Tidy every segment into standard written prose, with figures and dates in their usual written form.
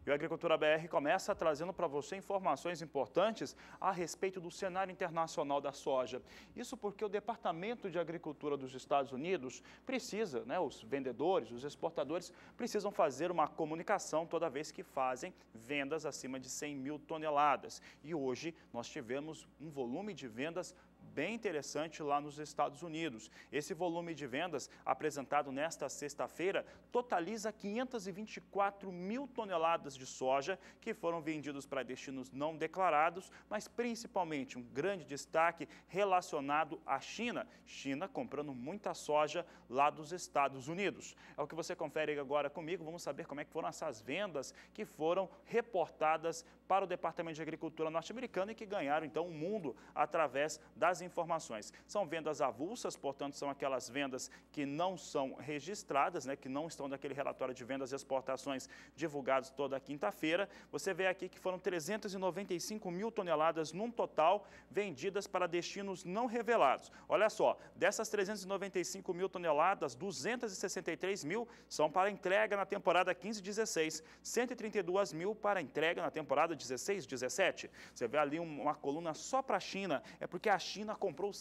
E o Agricultura BR começa trazendo para você informações importantes a respeito do cenário internacional da soja. Isso porque o Departamento de Agricultura dos Estados Unidos precisa, os vendedores, os exportadores, precisam fazer uma comunicação toda vez que fazem vendas acima de 100 mil toneladas. E hoje nós tivemos um volume de vendas bem interessante lá nos Estados Unidos. Esse volume de vendas apresentado nesta sexta-feira totaliza 524 mil toneladas de soja que foram vendidos para destinos não declarados, mas principalmente um grande destaque relacionado à China. China comprando muita soja lá dos Estados Unidos. É o que você confere agora comigo. Vamos saber como é que foram essas vendas que foram reportadas para o Departamento de Agricultura norte-americano e que ganharam então o mundo através das informações. São vendas avulsas, portanto, são aquelas vendas que não são registradas, que não estão naquele relatório de vendas e exportações divulgados toda quinta-feira. Você vê aqui que foram 395 mil toneladas num total vendidas para destinos não revelados. Olha só, dessas 395 mil toneladas, 263 mil são para entrega na temporada 15-16, 132 mil para entrega na temporada 16-17. Você vê ali uma coluna só para a China, é porque a China comprou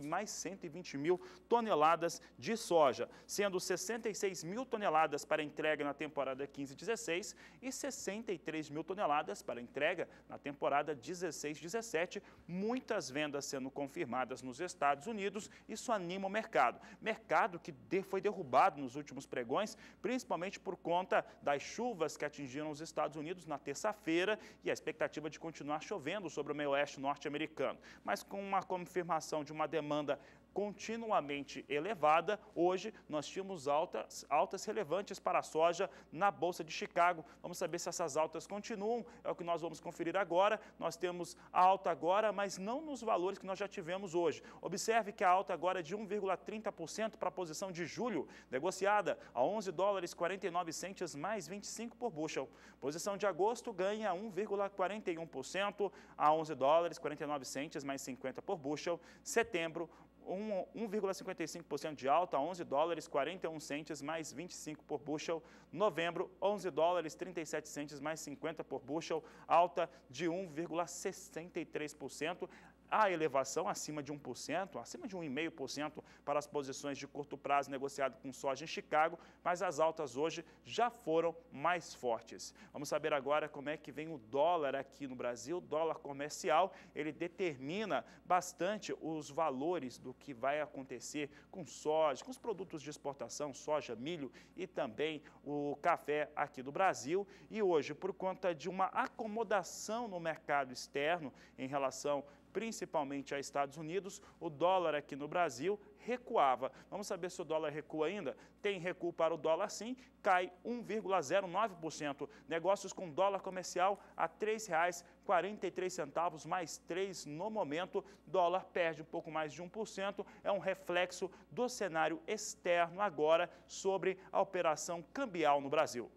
mais 120 mil toneladas de soja, sendo 66 mil toneladas para entrega na temporada 15-16 e 63 mil toneladas para entrega na temporada 16-17. Muitas vendas sendo confirmadas nos Estados Unidos, isso anima o mercado. Mercado que foi derrubado nos últimos pregões, principalmente por conta das chuvas que atingiram os Estados Unidos na terça-feira e a expectativa de continuar chovendo sobre o meio oeste norte-americano. Mas com uma confirmação de uma demanda continuamente elevada, hoje nós tínhamos altas relevantes para a soja na Bolsa de Chicago. Vamos saber se essas altas continuam, é o que nós vamos conferir agora. Nós temos a alta agora, mas não nos valores que nós já tivemos hoje. Observe que a alta agora é de 1,30% para a posição de julho, negociada a 11 dólares 49 centes mais 25 por bushel. Posição de agosto ganha 1,41% a 11 dólares 49 centes mais 50 por bushel. Setembro, 1,55% de alta a 11 dólares 41 centes mais 25 por bushel. Novembro, 11 dólares 37 centes mais 50 por bushel, alta de 1,63%. A elevação acima de 1%, acima de 1,5% para as posições de curto prazo negociado com soja em Chicago, mas as altas hoje já foram mais fortes. Vamos saber agora como é que vem o dólar aqui no Brasil. O dólar comercial, ele determina bastante os valores do que vai acontecer com soja, com os produtos de exportação, soja, milho e também o café aqui do Brasil. E hoje, por conta de uma acomodação no mercado externo em relação principalmente a Estados Unidos, o dólar aqui no Brasil recuava. Vamos saber se o dólar recua ainda? Tem recuo para o dólar sim, cai 1,09%. Negócios com dólar comercial a R$ 3,43 mais 3 no momento. Dólar perde um pouco mais de 1%. É um reflexo do cenário externo agora sobre a operação cambial no Brasil.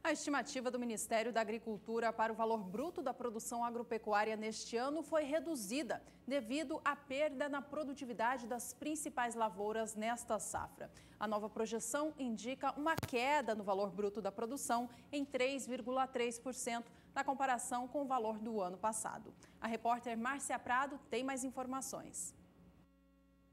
A estimativa do Ministério da Agricultura para o valor bruto da produção agropecuária neste ano foi reduzida devido à perda na produtividade das principais lavouras nesta safra. A nova projeção indica uma queda no valor bruto da produção em 3,3% na comparação com o valor do ano passado. A repórter Márcia Prado tem mais informações.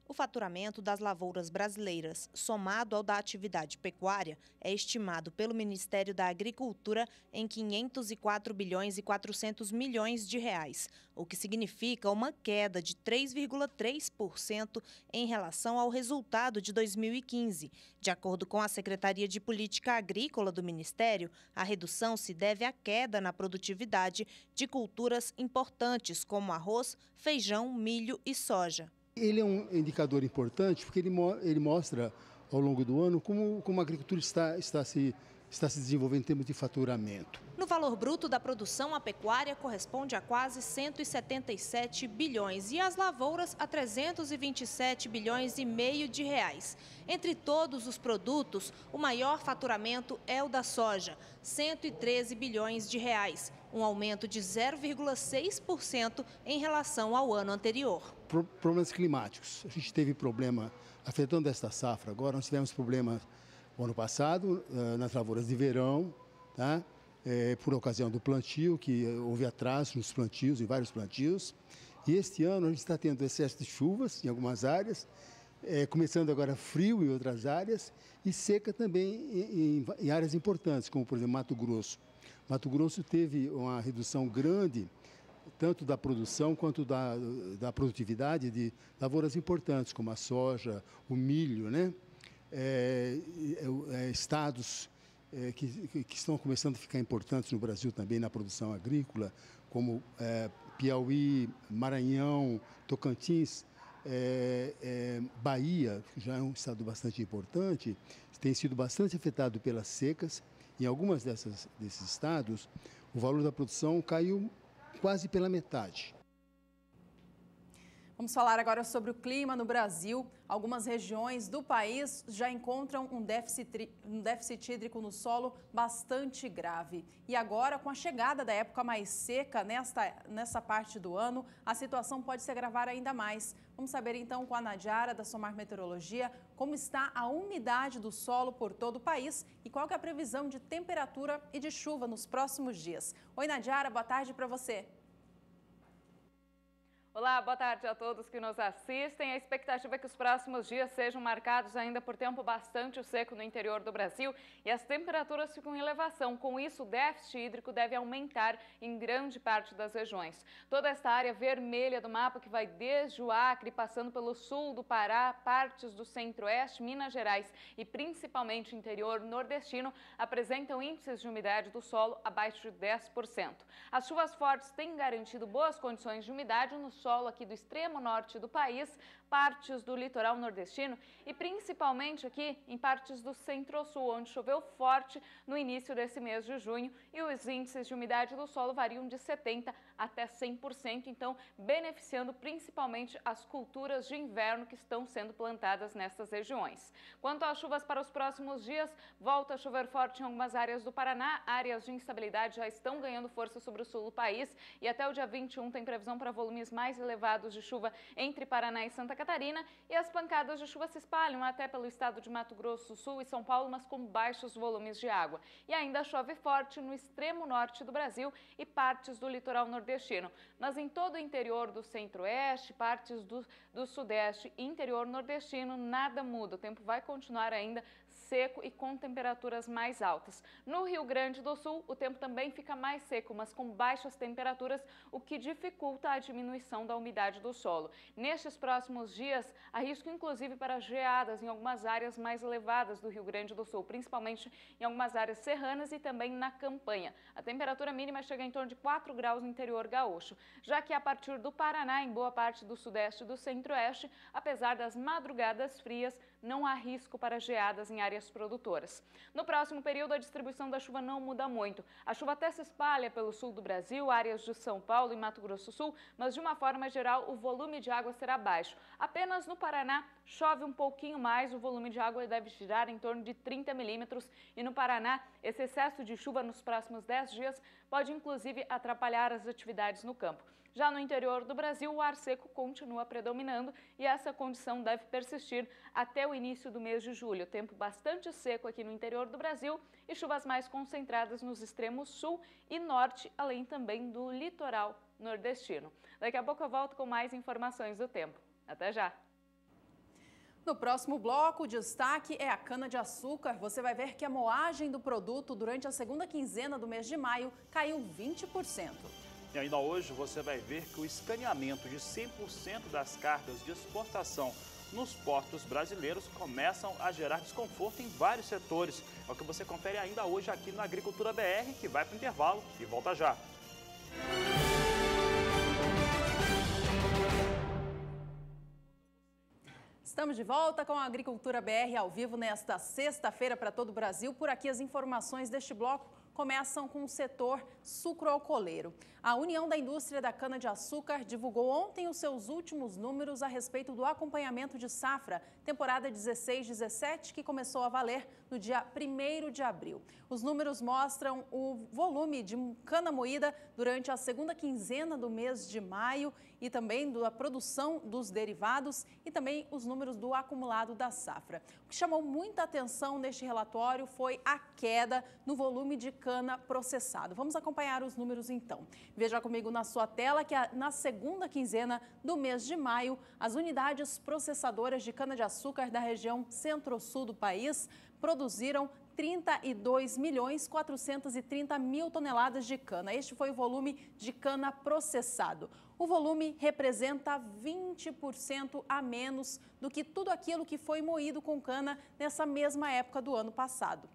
O faturamento das lavouras brasileiras, somado ao da atividade pecuária, é estimado pelo Ministério da Agricultura em 504 bilhões e 400 milhões de reais, o que significa uma queda de 3,3% em relação ao resultado de 2015. De acordo com a Secretaria de Política Agrícola do Ministério, a redução se deve à queda na produtividade de culturas importantes como arroz, feijão, milho e soja. Ele é um indicador importante porque ele mostra ao longo do ano como a agricultura está se desenvolvendo em termos de faturamento. No valor bruto da produção, a pecuária corresponde a quase 177 bilhões e as lavouras a 327 bilhões e meio de reais. Entre todos os produtos, o maior faturamento é o da soja, 113 bilhões de reais, um aumento de 0,6% em relação ao ano anterior. Problemas climáticos. A gente teve problema afetando esta safra. Agora nós tivemos problemas o ano passado nas lavouras de verão, tá? Por ocasião do plantio, que houve atraso nos plantios, em vários plantios. E este ano a gente está tendo excesso de chuvas em algumas áreas, começando agora frio em outras áreas e seca também em áreas importantes, como por exemplo Mato Grosso. Mato Grosso teve uma redução grande, tanto da produção quanto da produtividade de lavouras importantes, como a soja, o milho, né? Estados que estão começando a ficar importantes no Brasil também na produção agrícola, como Piauí, Maranhão, Tocantins, Bahia, que já é um estado bastante importante, tem sido bastante afetado pelas secas. Em algumas desses estados, o valor da produção caiu quase pela metade. Vamos falar agora sobre o clima no Brasil. Algumas regiões do país já encontram um déficit hídrico no solo bastante grave. E agora, com a chegada da época mais seca nessa parte do ano, a situação pode se agravar ainda mais. Vamos saber então com a Nadiara, da Somar Meteorologia, como está a umidade do solo por todo o país e qual que é a previsão de temperatura e de chuva nos próximos dias. Oi, Nadiara, boa tarde para você. Olá, boa tarde a todos que nos assistem. A expectativa é que os próximos dias sejam marcados ainda por tempo bastante seco no interior do Brasil e as temperaturas ficam em elevação. Com isso, o déficit hídrico deve aumentar em grande parte das regiões. Toda esta área vermelha do mapa, que vai desde o Acre, passando pelo sul do Pará, partes do centro-oeste, Minas Gerais e principalmente o interior nordestino, apresentam índices de umidade do solo abaixo de 10%. As chuvas fortes têm garantido boas condições de umidade no solo aqui do extremo norte do país, partes do litoral nordestino e principalmente aqui em partes do centro-sul, onde choveu forte no início desse mês de junho e os índices de umidade do solo variam de 70% até 100%, então beneficiando principalmente as culturas de inverno que estão sendo plantadas nessas regiões. Quanto às chuvas para os próximos dias, volta a chover forte em algumas áreas do Paraná, áreas de instabilidade já estão ganhando força sobre o sul do país e até o dia 21 tem previsão para volumes mais elevados de chuva entre Paraná e Santa Catarina e as pancadas de chuva se espalham até pelo estado de Mato Grosso do Sul e São Paulo, mas com baixos volumes de água. E ainda chove forte no extremo norte do Brasil e partes do litoral nordestino. Mas em todo o interior do centro-oeste, partes do sudeste e interior nordestino, nada muda. O tempo vai continuar ainda seco e com temperaturas mais altas. No Rio Grande do Sul, o tempo também fica mais seco, mas com baixas temperaturas, o que dificulta a diminuição da umidade do solo. Nestes próximos dias, há risco inclusive para geadas em algumas áreas mais elevadas do Rio Grande do Sul, principalmente em algumas áreas serranas e também na campanha. A temperatura mínima chega em torno de 4 graus no interior gaúcho, já que a partir do Paraná, em boa parte do sudeste e do centro-oeste, apesar das madrugadas frias, não há risco para geadas em áreas produtoras. No próximo período, a distribuição da chuva não muda muito. A chuva até se espalha pelo sul do Brasil, áreas de São Paulo e Mato Grosso do Sul, mas de uma forma geral o volume de água será baixo. Apenas no Paraná chove um pouquinho mais, o volume de água deve girar em torno de 30 milímetros e no Paraná esse excesso de chuva nos próximos 10 dias pode inclusive atrapalhar as atividades no campo. Já no interior do Brasil, o ar seco continua predominando e essa condição deve persistir até o início do mês de julho. Tempo bastante seco aqui no interior do Brasil e chuvas mais concentradas nos extremos sul e norte, além também do litoral nordestino. Daqui a pouco eu volto com mais informações do tempo. Até já! No próximo bloco, o destaque é a cana-de-açúcar. Você vai ver que a moagem do produto durante a segunda quinzena do mês de maio caiu 20%. E ainda hoje você vai ver que o escaneamento de 100% das cargas de exportação nos portos brasileiros começam a gerar desconforto em vários setores. É o que você confere ainda hoje aqui na Agricultura BR, que vai para o intervalo e volta já. Estamos de volta com a Agricultura BR ao vivo nesta sexta-feira para todo o Brasil. Por aqui as informações deste bloco começam com o setor sucroalcooleiro. A União da Indústria da Cana-de-Açúcar divulgou ontem os seus últimos números a respeito do acompanhamento de safra, temporada 16-17, que começou a valer no dia 1º de abril. Os números mostram o volume de cana moída durante a segunda quinzena do mês de maio e também da produção dos derivados e também os números do acumulado da safra. O que chamou muita atenção neste relatório foi a queda no volume de cana cana processado. Vamos acompanhar os números então. Veja comigo na sua tela que na segunda quinzena do mês de maio, as unidades processadoras de cana-de-açúcar da região centro-sul do país produziram 32.430.000 toneladas de cana. Este foi o volume de cana processado. O volume representa 20% a menos do que tudo aquilo que foi moído com cana nessa mesma época do ano passado.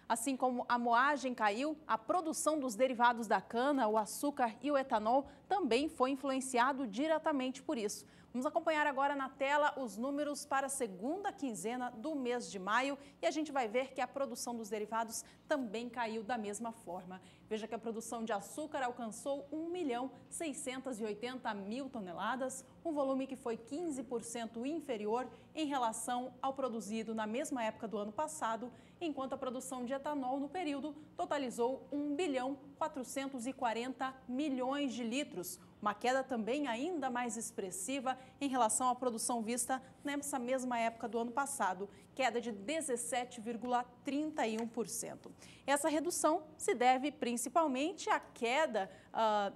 Assim como a moagem caiu, a produção dos derivados da cana, o açúcar e o etanol também foi influenciado diretamente por isso. Vamos acompanhar agora na tela os números para a segunda quinzena do mês de maio e a gente vai ver que a produção dos derivados também caiu da mesma forma. Veja que a produção de açúcar alcançou 1.680.000 toneladas, um volume que foi 15% inferior em relação ao produzido na mesma época do ano passado, enquanto a produção de etanol no período totalizou 1.440 bilhões de litros, uma queda também ainda mais expressiva em relação à produção vista nessa mesma época do ano passado, queda de 17,31%. Essa redução se deve principalmente à queda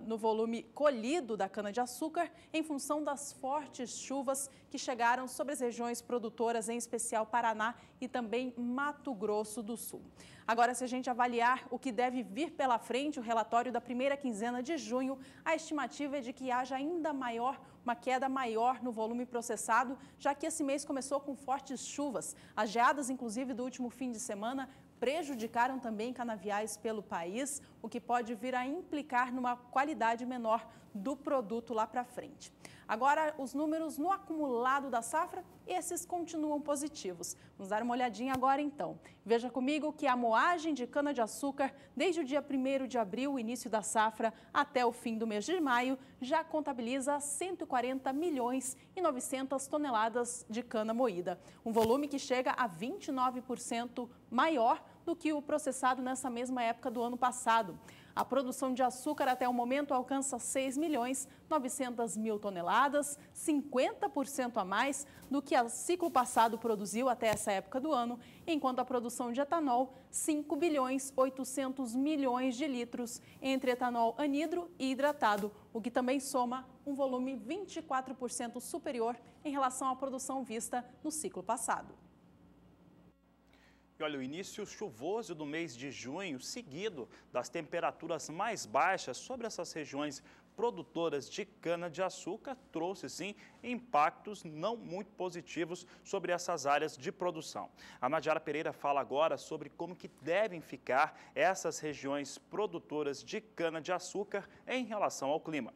no volume colhido da cana-de-açúcar em função das fortes chuvas que chegaram sobre as regiões produtoras, em especial Paraná e também Mato Grosso do Sul. Agora, se a gente avaliar o que deve vir pela frente, o relatório da primeira quinzena de junho, a estimativa é de que haja ainda uma queda maior no volume processado, já que esse mês começou com fortes chuvas. As geadas, inclusive, do último fim de semana, prejudicaram também canaviais pelo país, o que pode vir a implicar numa qualidade menor do produto lá para frente. Agora, os números no acumulado da safra, esses continuam positivos. Vamos dar uma olhadinha agora então. Veja comigo que a moagem de cana-de-açúcar, desde o dia 1º de abril, início da safra, até o fim do mês de maio, já contabiliza 140.900.000 toneladas de cana moída. Um volume que chega a 29% maior do que o processado nessa mesma época do ano passado. A produção de açúcar até o momento alcança 6.900.000 toneladas, 50% a mais do que o ciclo passado produziu até essa época do ano, enquanto a produção de etanol, 5.800.000.000 de litros entre etanol anidro e hidratado, o que também soma um volume 24% superior em relação à produção vista no ciclo passado. Olha, o início chuvoso do mês de junho, seguido das temperaturas mais baixas sobre essas regiões produtoras de cana-de-açúcar, trouxe sim impactos não muito positivos sobre essas áreas de produção. A Nadiara Pereira fala agora sobre como que devem ficar essas regiões produtoras de cana-de-açúcar em relação ao clima.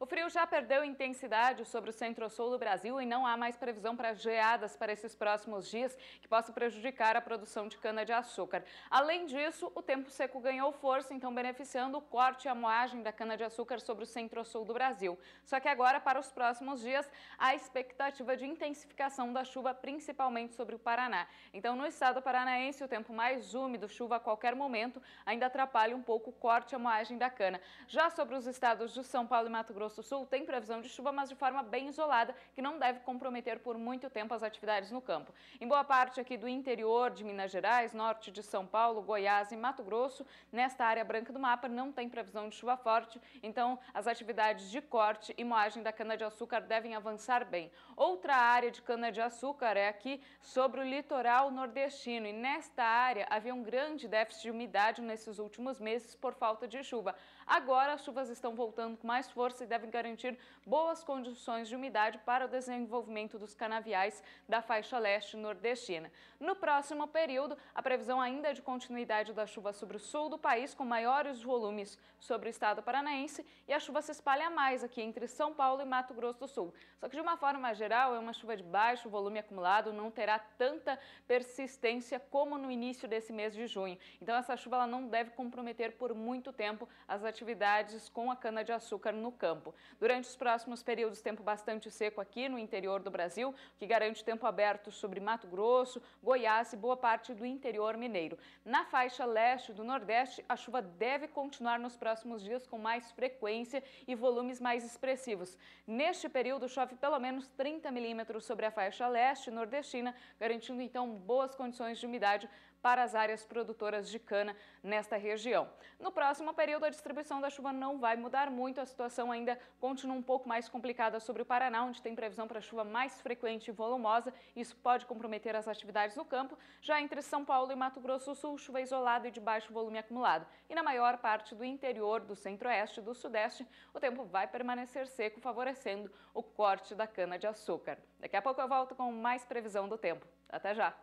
O frio já perdeu intensidade sobre o centro-sul do Brasil e não há mais previsão para geadas para esses próximos dias que possam prejudicar a produção de cana-de-açúcar. Além disso, o tempo seco ganhou força, então beneficiando o corte e a moagem da cana-de-açúcar sobre o centro-sul do Brasil. Só que agora, para os próximos dias, há expectativa de intensificação da chuva, principalmente sobre o Paraná. Então, no estado paranaense, o tempo mais úmido, chuva a qualquer momento, ainda atrapalha um pouco o corte e a moagem da cana. Já sobre os estados de São Paulo e Mato Grosso do Sul, tem previsão de chuva, mas de forma bem isolada, que não deve comprometer por muito tempo as atividades no campo. Em boa parte aqui do interior de Minas Gerais, norte de São Paulo, Goiás e Mato Grosso, nesta área branca do mapa não tem previsão de chuva forte, então as atividades de corte e moagem da cana-de-açúcar devem avançar bem. Outra área de cana-de-açúcar é aqui sobre o litoral nordestino, e nesta área havia um grande déficit de umidade nesses últimos meses por falta de chuva. Agora as chuvas estão voltando com mais força e devem garantir boas condições de umidade para o desenvolvimento dos canaviais da faixa leste nordestina. No próximo período, a previsão ainda é de continuidade da chuva sobre o sul do país, com maiores volumes sobre o estado paranaense, e a chuva se espalha mais aqui entre São Paulo e Mato Grosso do Sul. Só que de uma forma geral é uma chuva de baixo volume acumulado, não terá tanta persistência como no início desse mês de junho. Então essa chuva ela não deve comprometer por muito tempo as atividades com a cana-de-açúcar no campo. Durante os próximos períodos, tempo bastante seco aqui no interior do Brasil, que garante tempo aberto sobre Mato Grosso, Goiás e boa parte do interior mineiro. Na faixa leste do Nordeste, a chuva deve continuar nos próximos dias com mais frequência e volumes mais expressivos. Neste período, chove pelo menos 30 milímetros sobre a faixa leste nordestina, garantindo então boas condições de umidade para as áreas produtoras de cana nesta região. No próximo período, a distribuição da chuva não vai mudar muito, a situação ainda continua um pouco mais complicada sobre o Paraná, onde tem previsão para chuva mais frequente e volumosa. Isso pode comprometer as atividades no campo. Já entre São Paulo e Mato Grosso do Sul, chuva isolada e de baixo volume acumulado. E na maior parte do interior, do centro-oeste e do sudeste, o tempo vai permanecer seco, favorecendo o corte da cana-de-açúcar. Daqui a pouco eu volto com mais previsão do tempo. Até já!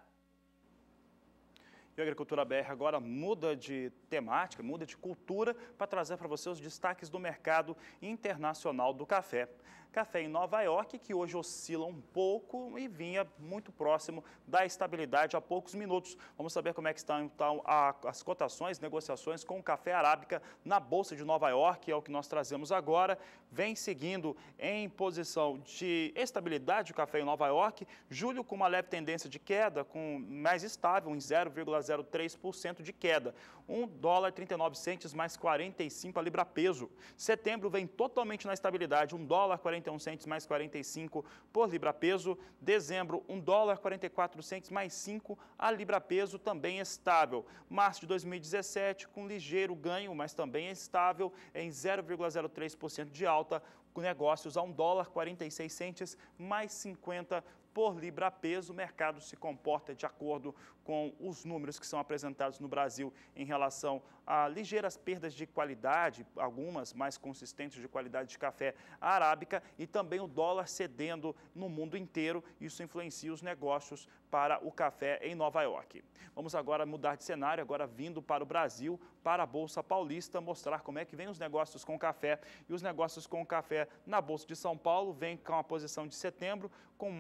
E a Agricultura BR agora muda de temática, muda de cultura para trazer para você os destaques do mercado internacional do café. Café em Nova York, que hoje oscila um pouco e vinha muito próximo da estabilidade há poucos minutos. Vamos saber como é que estão então as cotações, negociações com o café arábica na Bolsa de Nova York, é o que nós trazemos agora. Vem seguindo em posição de estabilidade o café em Nova York. Julho com uma leve tendência de queda, com mais estável, em 0,03% de queda. $1,39 mais 45 a libra peso. Setembro vem totalmente na estabilidade, $1,41 mais 45 por libra peso. Dezembro, $1,44 mais 5 a libra peso, também estável. Março de 2017 com ligeiro ganho, mas também estável em 0,03% de alta, com negócios a $1,46 mais 50 por libra peso. O mercado se comporta de acordo com os números que são apresentados no Brasil em relação a ligeiras perdas de qualidade, algumas mais consistentes de qualidade de café arábica, e também o dólar cedendo no mundo inteiro. Isso influencia os negócios para o café em Nova York. Vamos agora mudar de cenário, agora vindo para o Brasil, para a Bolsa Paulista, mostrar como é que vem os negócios com café. E os negócios com café na Bolsa de São Paulo vem com a posição de setembro, com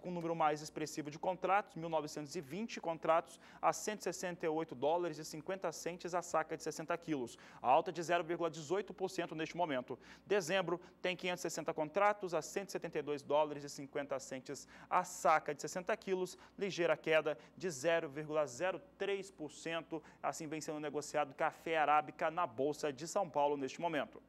um número mais expressivo de contratos, 1.920 contratos a $168,50 a saca de 60 quilos, a alta de 0,18% neste momento. Dezembro tem 560 contratos a $172,50 a saca de 60 quilos, ligeira queda de 0,03%. Assim vem sendo negociado café arábica na Bolsa de São Paulo neste momento.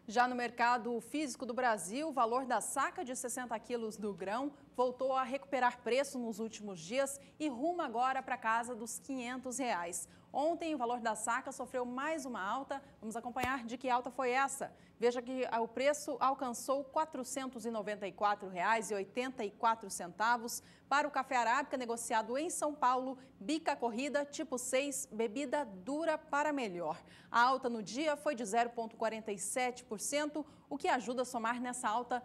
Já no mercado físico do Brasil, o valor da saca de 60 quilos do grão voltou a recuperar preço nos últimos dias e ruma agora para casa dos R$500. Ontem, o valor da saca sofreu mais uma alta. Vamos acompanhar de que alta foi essa. Veja que o preço alcançou R$ 494,84 para o café arábica negociado em São Paulo, bica corrida, tipo 6, bebida dura para melhor. A alta no dia foi de 0,47%, o que ajuda a somar nessa alta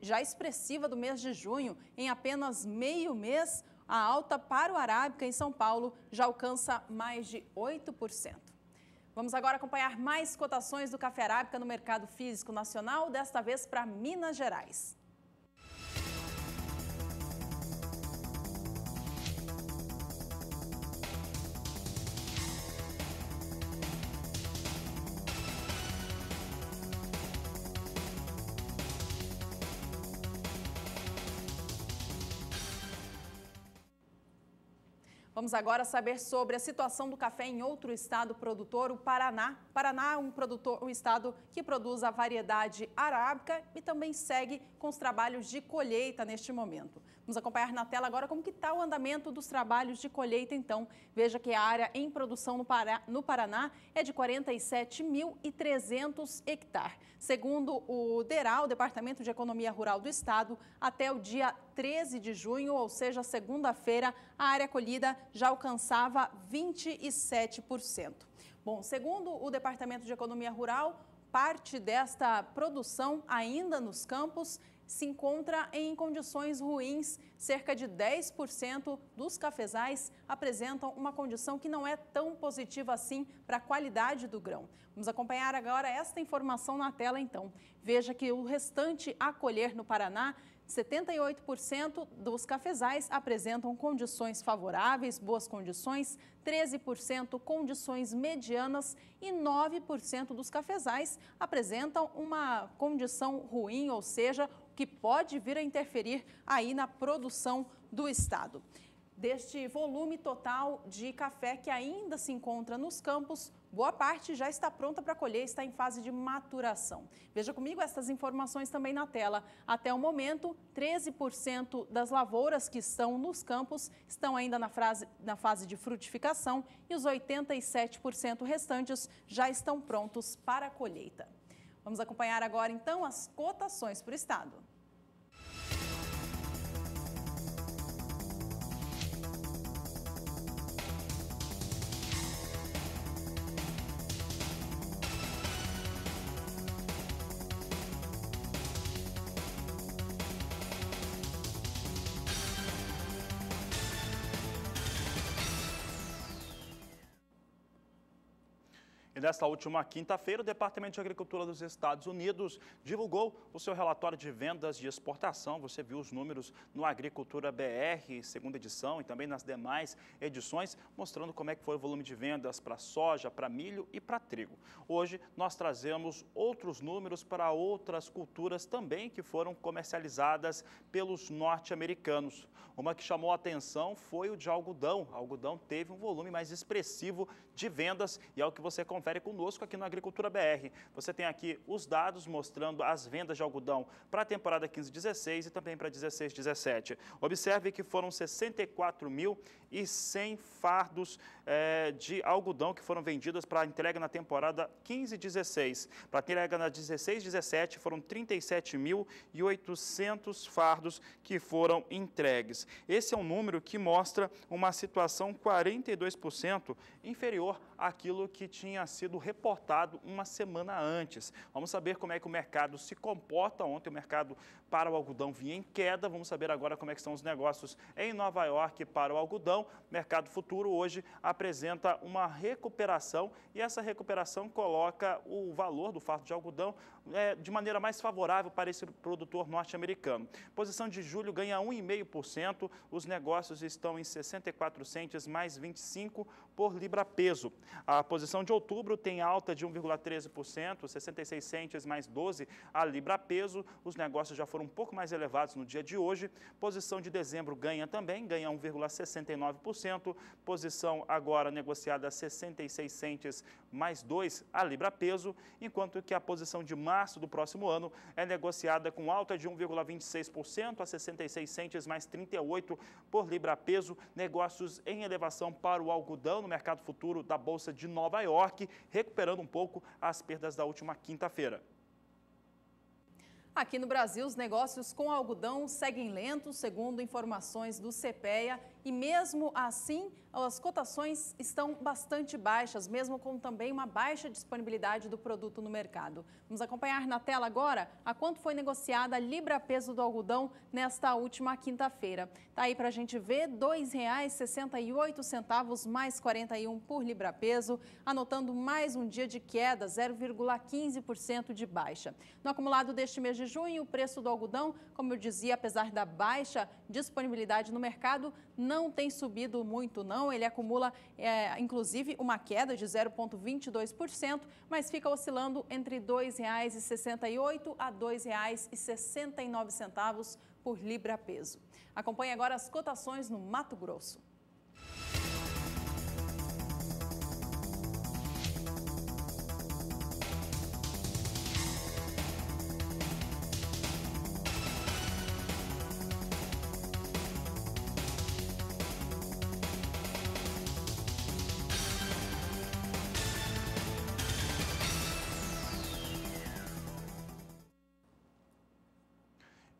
já expressiva do mês de junho. Em apenas meio mês, a alta para o arábica em São Paulo já alcança mais de 8%. Vamos agora acompanhar mais cotações do café arábica no mercado físico nacional, desta vez para Minas Gerais. Vamos agora saber sobre a situação do café em outro estado produtor, o Paraná. Paraná é um estado que produz a variedade arábica e também segue com os trabalhos de colheita neste momento. Vamos acompanhar na tela agora como que está o andamento dos trabalhos de colheita, então. Veja que a área em produção no Paraná é de 47.300 hectares. Segundo o DERAL, o Departamento de Economia Rural do Estado, até o dia 13 de junho, ou seja, segunda-feira, a área colhida já alcançava 27%. Bom, segundo o Departamento de Economia Rural, parte desta produção ainda nos campos se encontra em condições ruins. Cerca de 10% dos cafezais apresentam uma condição que não é tão positiva assim para a qualidade do grão. Vamos acompanhar agora esta informação na tela, então. Veja que o restante a colher no Paraná, 78% dos cafezais apresentam condições favoráveis, boas condições, 13% condições medianas e 9% dos cafezais apresentam uma condição ruim, ou seja, que pode vir a interferir aí na produção do estado. Deste volume total de café que ainda se encontra nos campos, boa parte já está pronta para colher, está em fase de maturação. Veja comigo essas informações também na tela. Até o momento, 13% das lavouras que estão nos campos estão ainda na fase de frutificação e os 87% restantes já estão prontos para a colheita. Vamos acompanhar agora, então, as cotações por estado. E nesta última quinta-feira, o Departamento de Agricultura dos Estados Unidos divulgou o seu relatório de vendas de exportação. Você viu os números no Agricultura BR, segunda edição, e também nas demais edições, mostrando como é que foi o volume de vendas para soja, para milho e para trigo. Hoje, nós trazemos outros números para outras culturas também que foram comercializadas pelos norte-americanos. Uma que chamou a atenção foi o de algodão. O algodão teve um volume mais expressivo de vendas e é o que você confere conosco aqui no Agricultura BR. Você tem aqui os dados mostrando as vendas de algodão para a temporada 15-16 e também para 16-17. Observe que foram 64.100 fardos de algodão que foram vendidos para a entrega na temporada 15-16. Para a entrega na 16-17 foram 37.800 fardos que foram entregues. Esse é um número que mostra uma situação 42% inferior àquilo que tinha sido reportado uma semana antes. Vamos saber como é que o mercado se comporta. Ontem o mercado para o algodão vinha em queda. Vamos saber agora como é que estão os negócios em Nova York para o algodão. Mercado futuro hoje apresenta uma recuperação e essa recuperação coloca o valor do fardo de algodão de maneira mais favorável para esse produtor norte-americano. Posição de julho ganha 1,5%. Os negócios estão em 64 centes mais 25 por libra-peso. A posição de outubro tem alta de 1,13%, 66 centes mais 12 a libra-peso. Os negócios já foram um pouco mais elevados no dia de hoje. Posição de dezembro ganha também, ganha 1,69%. Posição agora negociada a 66 centes mais 2 a libra-peso, enquanto que a posição de março do próximo ano é negociada com alta de 1,26% a 66 centes mais 38 por libra-peso. Negócios em elevação para o algodão no mercado futuro da Bolsa de Nova York, recuperando um pouco as perdas da última quinta-feira. Aqui no Brasil, os negócios com algodão seguem lentos, segundo informações do CPEA, e mesmo assim, as cotações estão bastante baixas, mesmo com também uma baixa disponibilidade do produto no mercado. Vamos acompanhar na tela agora a quanto foi negociada a libra-peso do algodão nesta última quinta-feira. Está aí para a gente ver, R$ 2,68 mais 41 por libra-peso, anotando mais um dia de queda, 0,15% de baixa. No acumulado deste mês de junho, o preço do algodão, como eu dizia, apesar da baixa disponibilidade no mercado, não tem subido muito não, ele acumula inclusive uma queda de 0,22%, mas fica oscilando entre R$ 2,68 a R$ 2,69 por libra-peso. Acompanhe agora as cotações no Mato Grosso.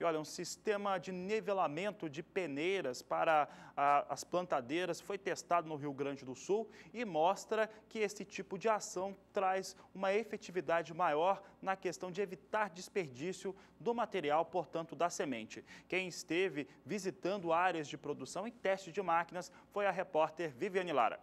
E olha, um sistema de nivelamento de peneiras para as plantadeiras foi testado no Rio Grande do Sul e mostra que esse tipo de ação traz uma efetividade maior na questão de evitar desperdício do material, portanto, da semente. Quem esteve visitando áreas de produção e teste de máquinas foi a repórter Viviane Lara.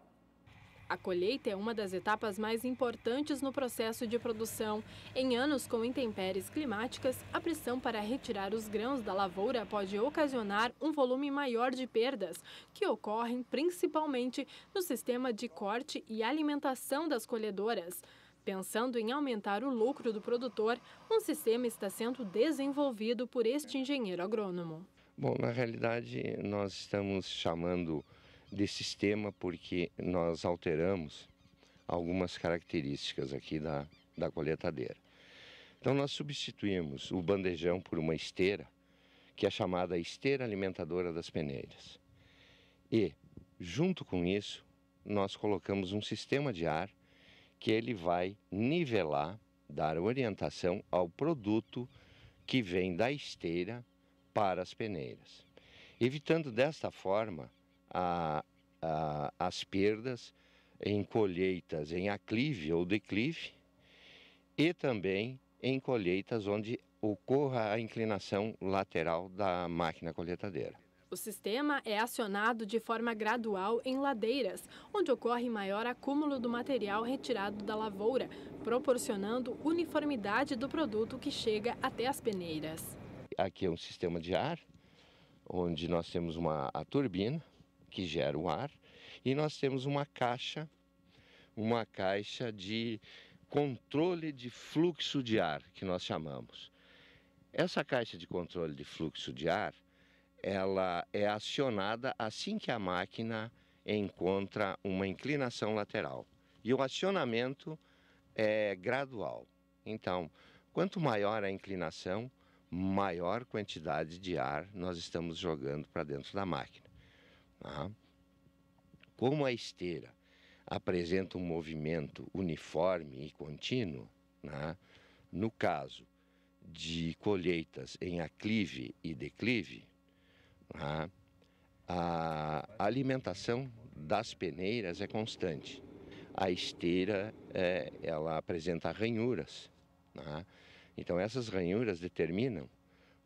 A colheita é uma das etapas mais importantes no processo de produção. Em anos com intempéries climáticas, a pressão para retirar os grãos da lavoura pode ocasionar um volume maior de perdas, que ocorrem principalmente no sistema de corte e alimentação das colhedoras. Pensando em aumentar o lucro do produtor, um sistema está sendo desenvolvido por este engenheiro agrônomo. Bom, na realidade, nós estamos chamando de sistema porque nós alteramos algumas características aqui da colheitadeira. Então, nós substituímos o bandejão por uma esteira, que é chamada esteira alimentadora das peneiras. E, junto com isso, nós colocamos um sistema de ar que ele vai nivelar, dar orientação ao produto que vem da esteira para as peneiras, evitando desta forma as perdas em colheitas em aclive ou declive e também em colheitas onde ocorra a inclinação lateral da máquina colheitadeira. O sistema é acionado de forma gradual em ladeiras, onde ocorre maior acúmulo do material retirado da lavoura, proporcionando uniformidade do produto que chega até as peneiras. Aqui é um sistema de ar, onde nós temos a turbina que gera o ar e nós temos uma caixa de controle de fluxo de ar, que nós chamamos. Essa caixa de controle de fluxo de ar, ela é acionada assim que a máquina encontra uma inclinação lateral. E o acionamento é gradual. Então, quanto maior a inclinação, maior quantidade de ar nós estamos jogando para dentro da máquina. Tá? Como a esteira apresenta um movimento uniforme e contínuo, né? No caso de colheitas em aclive e declive, né? A alimentação das peneiras é constante. A esteira ela apresenta ranhuras, né? Então essas ranhuras determinam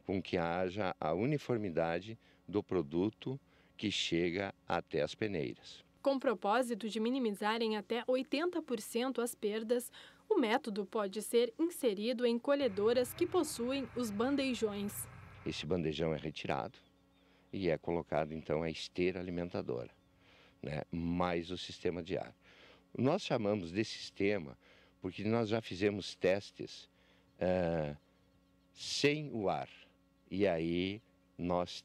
com que haja a uniformidade do produto que chega até as peneiras. Com o propósito de minimizar em até 80% as perdas, o método pode ser inserido em colhedoras que possuem os bandejões. Esse bandejão é retirado e é colocado então a esteira alimentadora, né? Mais o sistema de ar. Nós chamamos de sistema porque nós já fizemos testes sem o ar. E aí nós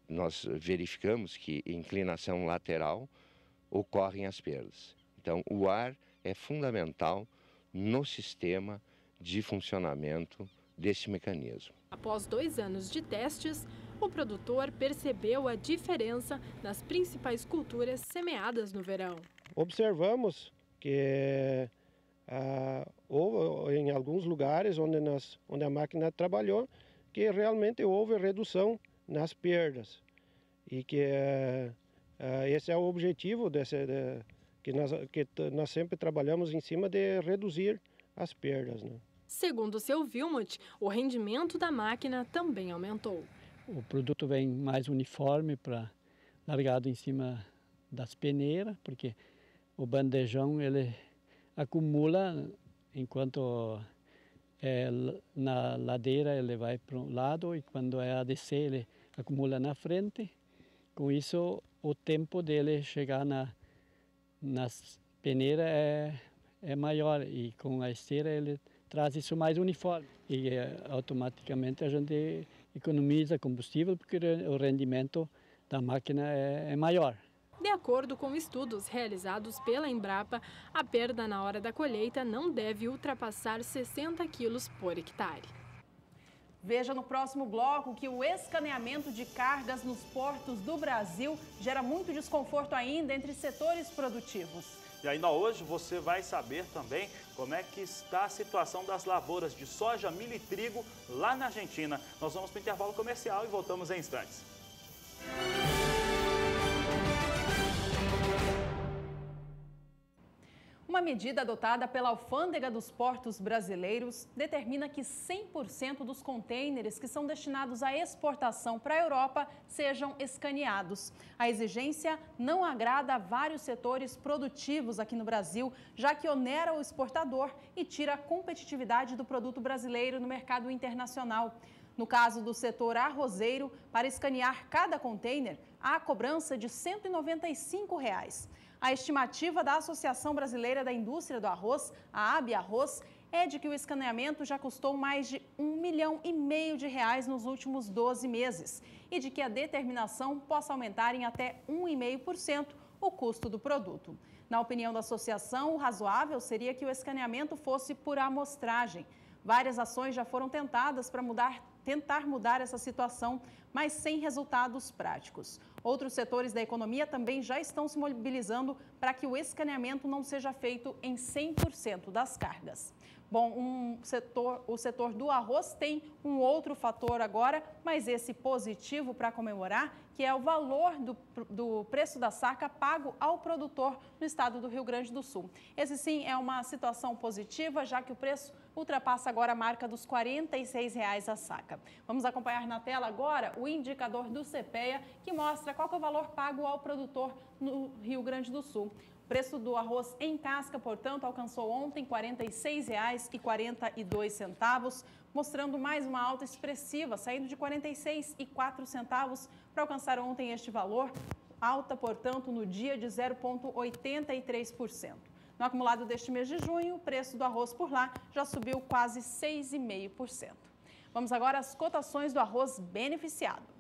nós verificamos que em inclinação lateral ocorrem as perdas. Então o ar é fundamental no sistema de funcionamento desse mecanismo. Após 2 anos de testes, o produtor percebeu a diferença nas principais culturas semeadas no verão. Observamos que houve em alguns lugares onde a máquina trabalhou, que realmente houve redução nas perdas. E que esse é o objetivo que nós sempre trabalhamos em cima de reduzir as perdas, né? Segundo o seu Vilmot, o rendimento da máquina também aumentou. O produto vem mais uniforme largado em cima das peneiras, porque o bandejão ele acumula, enquanto na ladeira ele vai para um lado e quando é a descer ele acumula na frente. Com isso, o tempo dele chegar nas peneiras é maior e com a esteira ele traz isso mais uniforme. E automaticamente a gente economiza combustível porque o rendimento da máquina é maior. De acordo com estudos realizados pela Embrapa, a perda na hora da colheita não deve ultrapassar 60 quilos por hectare. Veja no próximo bloco que o escaneamento de cargas nos portos do Brasil gera muito desconforto ainda entre setores produtivos. E ainda hoje você vai saber também como é que está a situação das lavouras de soja, milho e trigo lá na Argentina. Nós vamos para o intervalo comercial e voltamos em instantes. Uma medida adotada pela Alfândega dos Portos Brasileiros determina que 100% dos contêineres que são destinados à exportação para a Europa sejam escaneados. A exigência não agrada a vários setores produtivos aqui no Brasil, já que onera o exportador e tira a competitividade do produto brasileiro no mercado internacional. No caso do setor arrozeiro, para escanear cada contêiner, há a cobrança de R$ 195. A estimativa da Associação Brasileira da Indústria do Arroz, a ABARROZ, é de que o escaneamento já custou mais de R$1,5 milhão nos últimos 12 meses e de que a determinação possa aumentar em até 1,5% o custo do produto. Na opinião da associação, o razoável seria que o escaneamento fosse por amostragem. Várias ações já foram tentadas para tentar mudar essa situação, mas sem resultados práticos. Outros setores da economia também já estão se mobilizando para que o escaneamento não seja feito em 100% das cargas. Bom, o setor do arroz tem um outro fator agora, mas esse positivo para comemorar, que é o valor do preço da saca pago ao produtor no estado do Rio Grande do Sul. Esse sim é uma situação positiva, já que o preço ultrapassa agora a marca dos R$ 46,00 a saca. Vamos acompanhar na tela agora o indicador do CPEA, que mostra qual que é o valor pago ao produtor no Rio Grande do Sul. O preço do arroz em casca, portanto, alcançou ontem R$ 46,42, mostrando mais uma alta expressiva, saindo de R$ 46,04 para alcançar ontem este valor, alta, portanto, no dia de 0,83%. No acumulado deste mês de junho, o preço do arroz por lá já subiu quase 6,5%. Vamos agora às cotações do arroz beneficiado.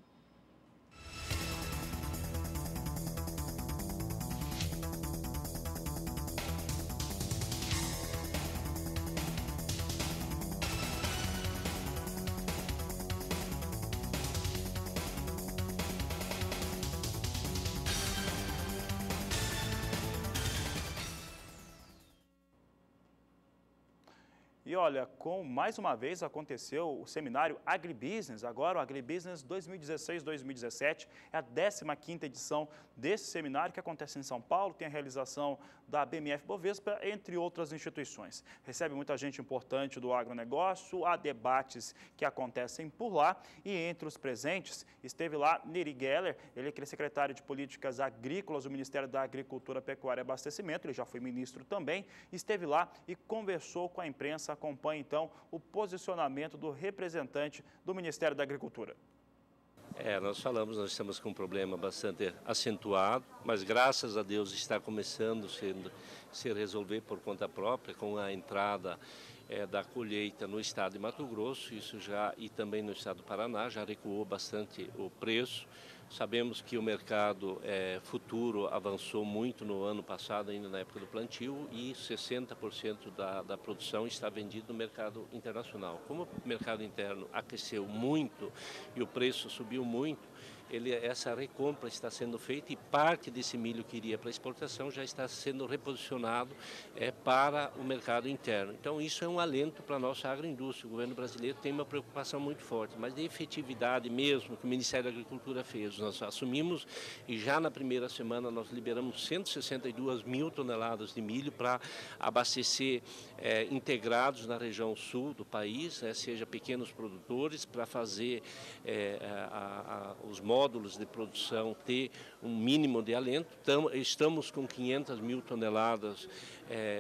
E olha, mais uma vez aconteceu o seminário Agribusiness, agora o Agribusiness 2016-2017, é a 15ª edição desse seminário que acontece em São Paulo, tem a realização da BMF Bovespa, entre outras instituições. Recebe muita gente importante do agronegócio, há debates que acontecem por lá e entre os presentes esteve lá Neri Geller, ele é secretário de Políticas Agrícolas do Ministério da Agricultura, Pecuária e Abastecimento, ele já foi ministro também, esteve lá e conversou com a imprensa. Acompanhe então o posicionamento do representante do Ministério da Agricultura. Nós estamos com um problema bastante acentuado, mas graças a Deus está começando a se resolver por conta própria com a entrada da colheita no estado de Mato Grosso, e também no estado do Paraná, já recuou bastante o preço. Sabemos que o mercado futuro avançou muito no ano passado, ainda na época do plantio, e 60% da produção está vendida no mercado internacional. Como o mercado interno aqueceu muito e o preço subiu muito, essa recompra está sendo feita e parte desse milho que iria para exportação já está sendo reposicionado para o mercado interno. Então isso é um alento para a nossa agroindústria. O governo brasileiro tem uma preocupação muito forte, mas de efetividade mesmo que o Ministério da Agricultura fez. Nós assumimos e já na primeira semana nós liberamos 162 mil toneladas de milho para abastecer integrados na região sul do país, seja pequenos produtores, para fazer os módulos de produção ter um mínimo de alento. Estamos com 500 mil toneladas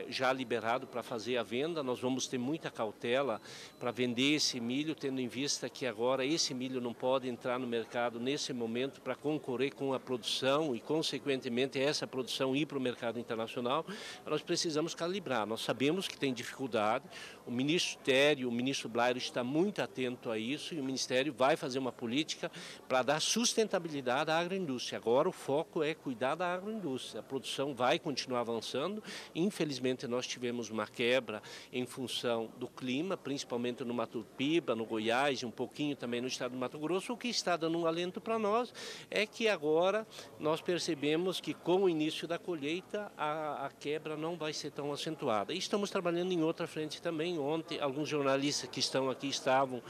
já liberado para fazer a venda. Nós vamos ter muita cautela para vender esse milho, tendo em vista que agora esse milho não pode entrar no mercado nesse momento para concorrer com a produção e, consequentemente, essa produção ir para o mercado internacional. Nós precisamos calibrar. Nós sabemos que tem dificuldade. O Ministério, o ministro Blairo está muito atento a isso e o Ministério vai fazer uma política para dar sustentabilidade à agroindústria. Agora o foco é cuidar da agroindústria. A produção vai continuar avançando. Infelizmente nós tivemos uma quebra em função do clima, principalmente no Mato Piba, no Goiás e um pouquinho também no estado do Mato Grosso. O que está dando um alento para nós é que agora nós percebemos que com o início da colheita a quebra não vai ser tão acentuada. E estamos trabalhando em outra frente também. Ontem, alguns jornalistas que estão aqui estavam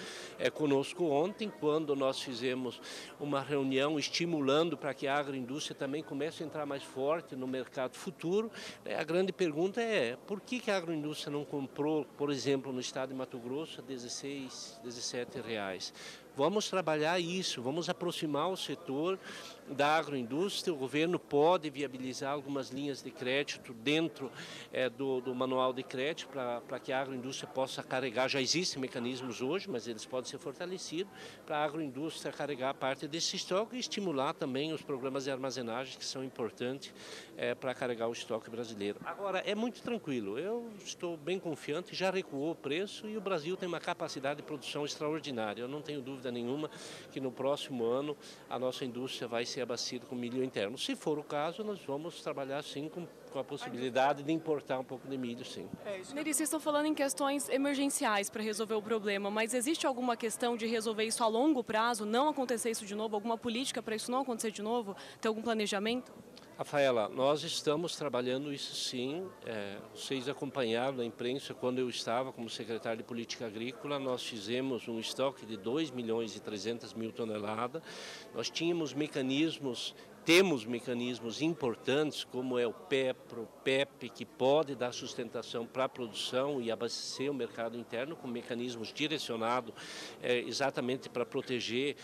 conosco ontem, quando nós fizemos uma reunião estimulando para que a agroindústria também comece a entrar mais forte no mercado futuro. A grande pergunta é por que a agroindústria não comprou, por exemplo, no estado de Mato Grosso, a R$16, R$17? Vamos trabalhar isso, vamos aproximar o setor da agroindústria. O governo pode viabilizar algumas linhas de crédito dentro do manual de crédito para que a agroindústria possa carregar. Já existem mecanismos hoje, mas eles podem ser fortalecidos para a agroindústria carregar parte desse estoque e estimular também os programas de armazenagem que são importantes para carregar o estoque brasileiro. Agora, é muito tranquilo, eu estou bem confiante, já recuou o preço e o Brasil tem uma capacidade de produção extraordinária. Eu não tenho dúvida nenhuma que no próximo ano a nossa indústria vai ser abastecida com milho interno. Se for o caso, nós vamos trabalhar sim com a possibilidade de importar um pouco de milho, sim. Neri, vocês estão falando em questões emergenciais para resolver o problema, mas existe alguma questão de resolver isso a longo prazo, não acontecer isso de novo, alguma política para isso não acontecer de novo? Tem algum planejamento? Rafaela, nós estamos trabalhando isso sim. Vocês acompanharam na imprensa, quando eu estava como secretário de Política Agrícola, nós fizemos um estoque de 2.300.000 toneladas. Nós temos mecanismos importantes, como é o PEPRO, o PEP, que pode dar sustentação para a produção e abastecer o mercado interno com mecanismos direcionados exatamente para proteger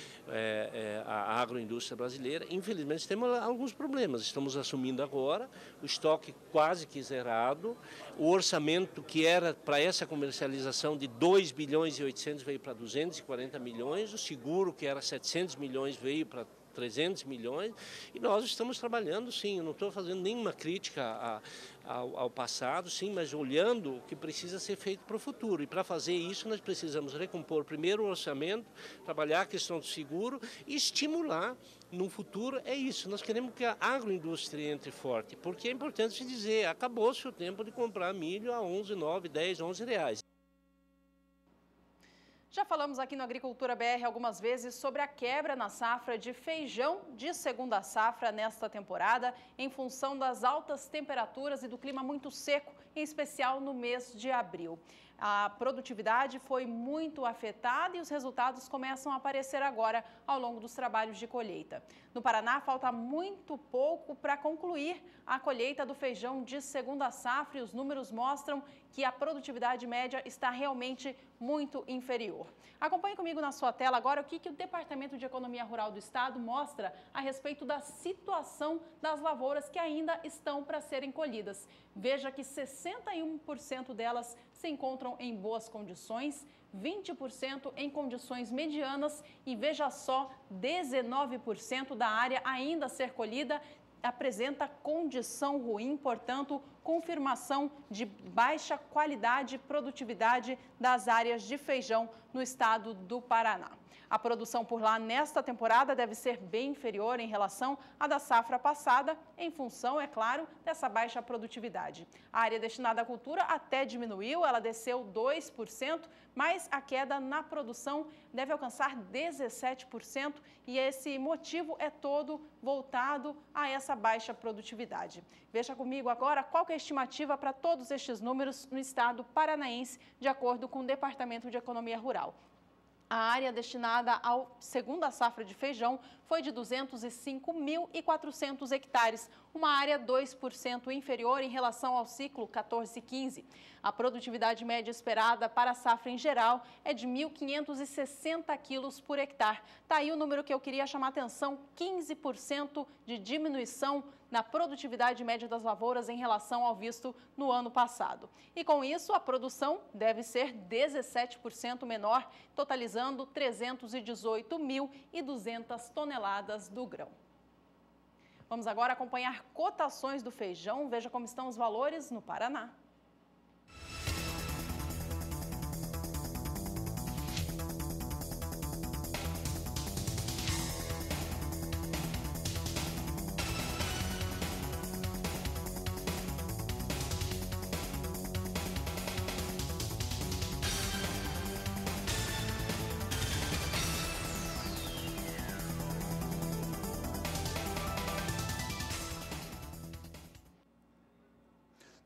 a agroindústria brasileira. Infelizmente, temos alguns problemas. Estamos assumindo agora o estoque quase que zerado, o orçamento que era para essa comercialização de 2 bilhões e 800 veio para 240 milhões, o seguro que era 700 milhões veio para 300 milhões, e nós estamos trabalhando, sim, eu não estou fazendo nenhuma crítica ao passado, sim, mas olhando o que precisa ser feito para o futuro. E para fazer isso nós precisamos recompor primeiro o orçamento, trabalhar a questão do seguro e estimular no futuro. É isso, nós queremos que a agroindústria entre forte, porque é importante se dizer, acabou-se o tempo de comprar milho a 11, 9, 10, 11 reais. Já falamos aqui no Agricultura BR algumas vezes sobre a quebra na safra de feijão de segunda safra nesta temporada, em função das altas temperaturas e do clima muito seco, em especial no mês de abril. A produtividade foi muito afetada e os resultados começam a aparecer agora ao longo dos trabalhos de colheita. No Paraná, falta muito pouco para concluir a colheita do feijão de segunda safra e os números mostram que a produtividade média está realmente muito inferior. Acompanhe comigo na sua tela agora o que o Departamento de Economia Rural do Estado mostra a respeito da situação das lavouras que ainda estão para serem colhidas. Veja que 61% delas se encontram em boas condições, 20% em condições medianas e veja só, 19% da área ainda a ser colhida apresenta condição ruim, portanto, confirmação de baixa qualidade e produtividade das áreas de feijão no estado do Paraná. A produção por lá nesta temporada deve ser bem inferior em relação à da safra passada, em função, é claro, dessa baixa produtividade. A área destinada à cultura até diminuiu, ela desceu 2%, mas a queda na produção deve alcançar 17% e esse motivo é todo voltado a essa baixa produtividade. Veja comigo agora qual que é a estimativa para todos estes números no estado paranaense, de acordo com o Departamento de Economia Rural. A área destinada à segunda safra de feijão foi de 205.400 hectares, uma área 2% inferior em relação ao ciclo 14-15. A produtividade média esperada para a safra em geral é de 1.560 quilos por hectare. Está aí o número que eu queria chamar a atenção, 15% de diminuição na produtividade média das lavouras em relação ao visto no ano passado. E com isso, a produção deve ser 17% menor, totalizando 318.200 toneladas do grão. Vamos agora acompanhar cotações do feijão. Veja como estão os valores no Paraná.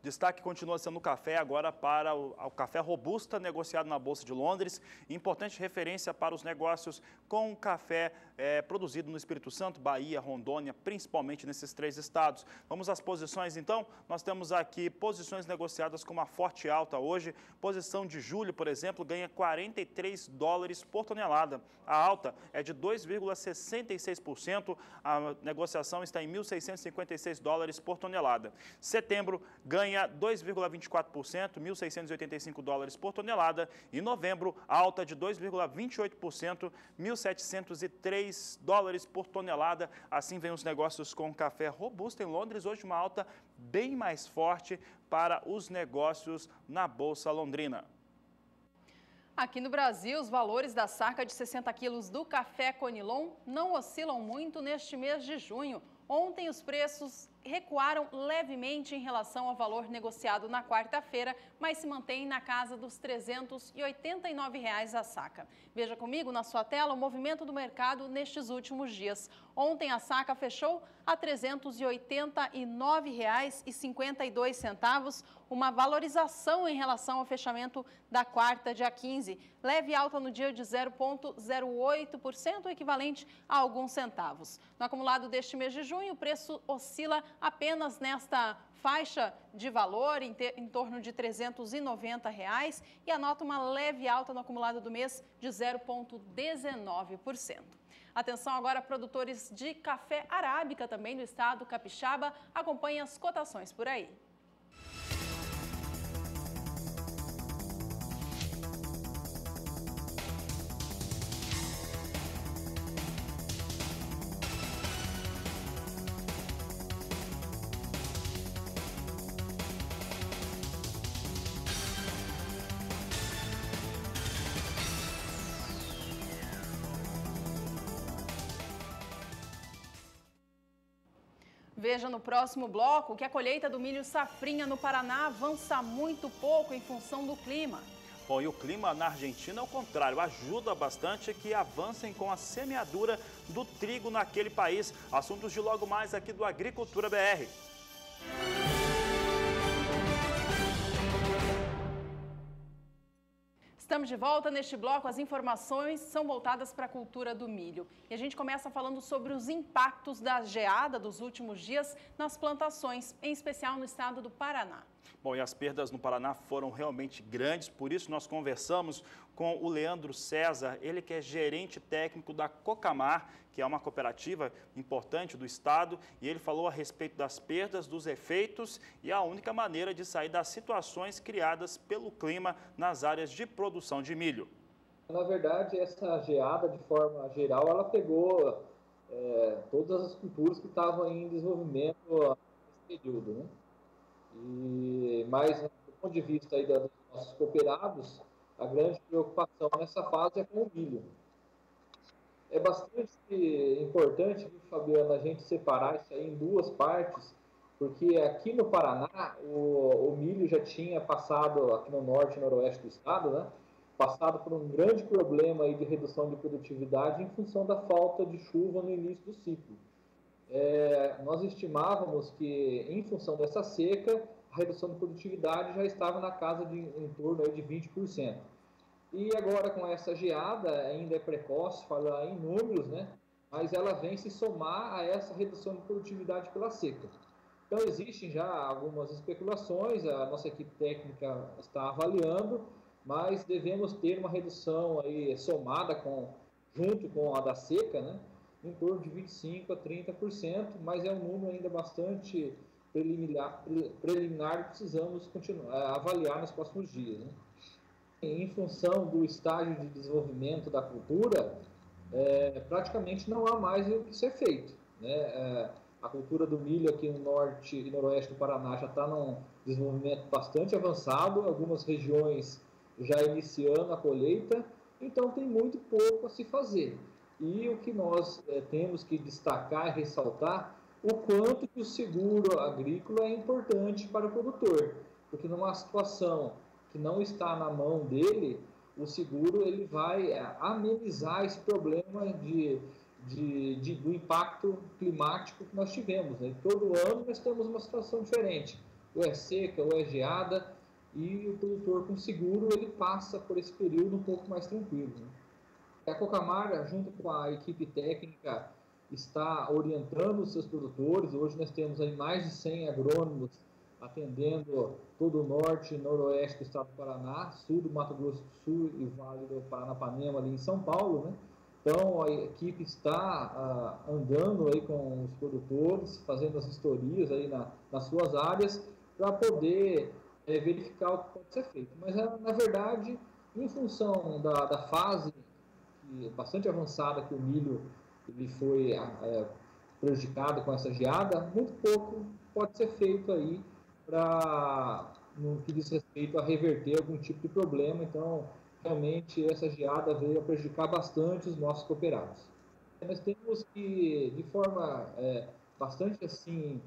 Destaque continua sendo o café agora para o café Robusta, negociado na Bolsa de Londres. Importante referência para os negócios com café produzido no Espírito Santo, Bahia, Rondônia, principalmente nesses 3 estados. Vamos às posições, então. Nós temos aqui posições negociadas com uma forte alta hoje. Posição de julho, por exemplo, ganha 43 dólares por tonelada. A alta é de 2,66%. A negociação está em 1.656 dólares por tonelada. Setembro ganha 2,24%, 1.685 dólares por tonelada. E novembro, alta de 2,28%, 1.703 dólares por tonelada. Assim vem os negócios com café Robusta em Londres. Hoje uma alta bem mais forte para os negócios na Bolsa Londrina. Aqui no Brasil, os valores da saca de 60 quilos do café Conilon não oscilam muito neste mês de junho. Ontem os preços recuaram levemente em relação ao valor negociado na quarta-feira, mas se mantém na casa dos R$ 389 a saca. Veja comigo na sua tela o movimento do mercado nestes últimos dias. Ontem a saca fechou a R$ 389,52, uma valorização em relação ao fechamento da quarta, dia 15. Leve alta no dia de 0,08%, equivalente a alguns centavos. No acumulado deste mês de junho, o preço oscila apenas nesta faixa de valor, em torno de R$ 390, e anota uma leve alta no acumulado do mês de 0,19%. Atenção agora, produtores de café arábica também do estado capixaba, acompanhem as cotações por aí. Veja no próximo bloco que a colheita do milho safrinha no Paraná avança muito pouco em função do clima. Bom, e o clima na Argentina, ao contrário, ajuda bastante que avancem com a semeadura do trigo naquele país. Assuntos de logo mais aqui do Agricultura BR. Estamos de volta. Neste bloco, as informações são voltadas para a cultura do milho. E a gente começa falando sobre os impactos da geada dos últimos dias nas plantações, em especial no estado do Paraná. Bom, e as perdas no Paraná foram realmente grandes, por isso nós conversamos com o Leandro César, ele que é gerente técnico da Cocamar, que é uma cooperativa importante do estado, e ele falou a respeito das perdas, dos efeitos e a única maneira de sair das situações criadas pelo clima nas áreas de produção de milho. Na verdade, essa geada, de forma geral, ela pegou todas as culturas que estavam em desenvolvimento nesse período, né? Mas, do ponto de vista aí dos nossos cooperados, a grande preocupação nessa fase é com o milho. É bastante importante, Fabiana, a gente separar isso aí em duas partes, porque aqui no Paraná, o milho já tinha passado, aqui no norte e noroeste do estado, né, passado por um grande problema aí de redução de produtividade em função da falta de chuva no início do ciclo. Nós estimávamos que, em função dessa seca, a redução de produtividade já estava na casa de em torno aí de 20%. E agora, com essa geada, ainda é precoce falar em números, né? Mas ela vem se somar a essa redução de produtividade pela seca. Então, existem já algumas especulações, a nossa equipe técnica está avaliando, mas devemos ter uma redução aí somada junto com a da seca, né? Em torno de 25% a 30%, mas é um número ainda bastante preliminar que precisamos continuar avaliar nos próximos dias, né? Em função do estágio de desenvolvimento da cultura, praticamente não há mais o que ser feito, né? A cultura do milho aqui no norte e noroeste do Paraná já está num desenvolvimento bastante avançado, algumas regiões já iniciando a colheita, então tem muito pouco a se fazer. E o que nós temos que destacar e ressaltar o quanto que o seguro agrícola é importante para o produtor, porque numa situação que não está na mão dele, o seguro ele vai amenizar esse problema do impacto climático que nós tivemos, né? Todo ano nós temos uma situação diferente. ou é seca, ou é geada, e o produtor com seguro, ele passa por esse período um pouco mais tranquilo, né? A Cocamar, junto com a equipe técnica, está orientando os seus produtores. Hoje nós temos aí mais de 100 agrônomos atendendo todo o norte e noroeste do estado do Paraná, sul do Mato Grosso do Sul e Vale do Paranapanema, ali em São Paulo, né? Então, a equipe está andando aí com os produtores, fazendo as vistorias aí nas suas áreas, para poder verificar o que pode ser feito. Mas, na verdade, em função da fase bastante avançada que o milho ele foi prejudicado com essa geada, muito pouco pode ser feito aí no que diz respeito a reverter algum tipo de problema. Então, realmente, essa geada veio a prejudicar bastante os nossos cooperados. Nós temos que, de forma bastante assim,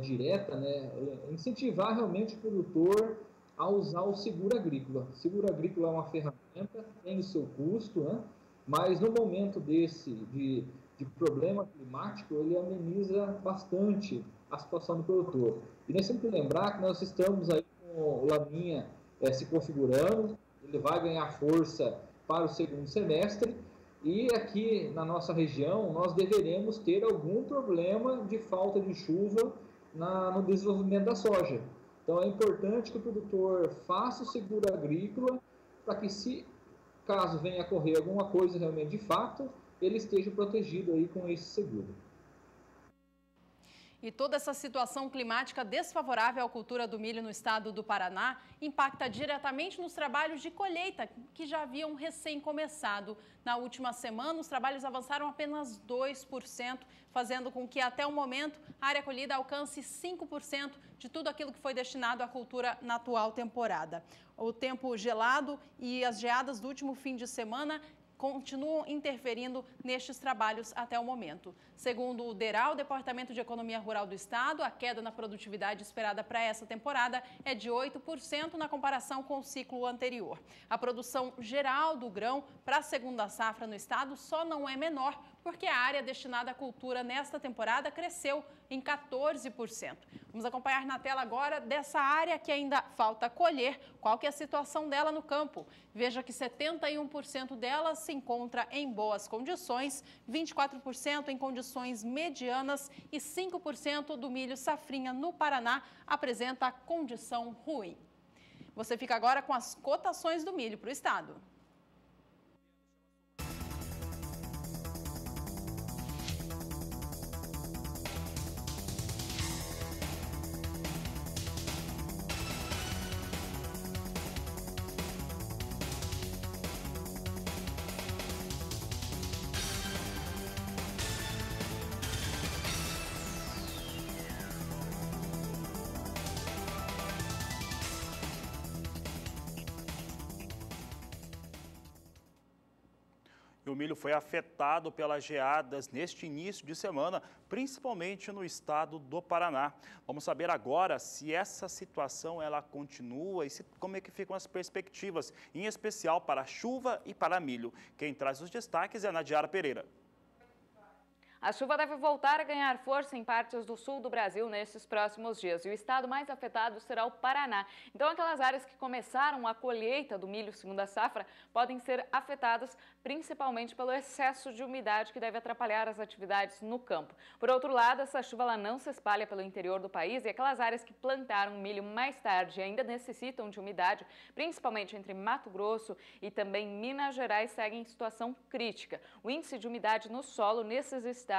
direta, né, incentivar realmente o produtor a usar o seguro agrícola. O seguro agrícola é uma ferramenta, tem o seu custo, né? Mas no momento desse de problema climático, ele ameniza bastante a situação do produtor. E nós temos que lembrar que nós estamos aí com o Laninha se configurando, ele vai ganhar força para o segundo semestre, e aqui na nossa região nós deveremos ter algum problema de falta de chuva no desenvolvimento da soja. Então é importante que o produtor faça o seguro agrícola para que, se caso venha a ocorrer alguma coisa realmente de fato, ele esteja protegido aí com esse seguro. E toda essa situação climática desfavorável à cultura do milho no estado do Paraná impacta diretamente nos trabalhos de colheita, que já haviam recém-começado. Na última semana, os trabalhos avançaram apenas 2%, fazendo com que, até o momento, a área colhida alcance 5% de tudo aquilo que foi destinado à cultura na atual temporada. O tempo gelado e as geadas do último fim de semana continuam interferindo nestes trabalhos até o momento. Segundo o DERAL, o Departamento de Economia Rural do Estado, a queda na produtividade esperada para essa temporada é de 8% na comparação com o ciclo anterior. A produção geral do grão para a segunda safra no estado só não é menor porque a área destinada à cultura nesta temporada cresceu em 14%. Vamos acompanhar na tela agora dessa área que ainda falta colher, qual que é a situação dela no campo. Veja que 71% dela se encontra em boas condições, 24% em condições medianas e 5% do milho safrinha no Paraná apresenta condição ruim. Você fica agora com as cotações do milho para o estado. O milho foi afetado pelas geadas neste início de semana, principalmente no estado do Paraná. Vamos saber agora se essa situação ela continua e como é que ficam as perspectivas, em especial para chuva e para milho. Quem traz os destaques é a Nadiara Pereira. A chuva deve voltar a ganhar força em partes do sul do Brasil nestes próximos dias. E o estado mais afetado será o Paraná. Então, aquelas áreas que começaram a colheita do milho segunda safra podem ser afetadas principalmente pelo excesso de umidade que deve atrapalhar as atividades no campo. Por outro lado, essa chuva ela não se espalha pelo interior do país e aquelas áreas que plantaram milho mais tarde e ainda necessitam de umidade, principalmente entre Mato Grosso e também Minas Gerais, seguem em situação crítica. O índice de umidade no solo nesses estados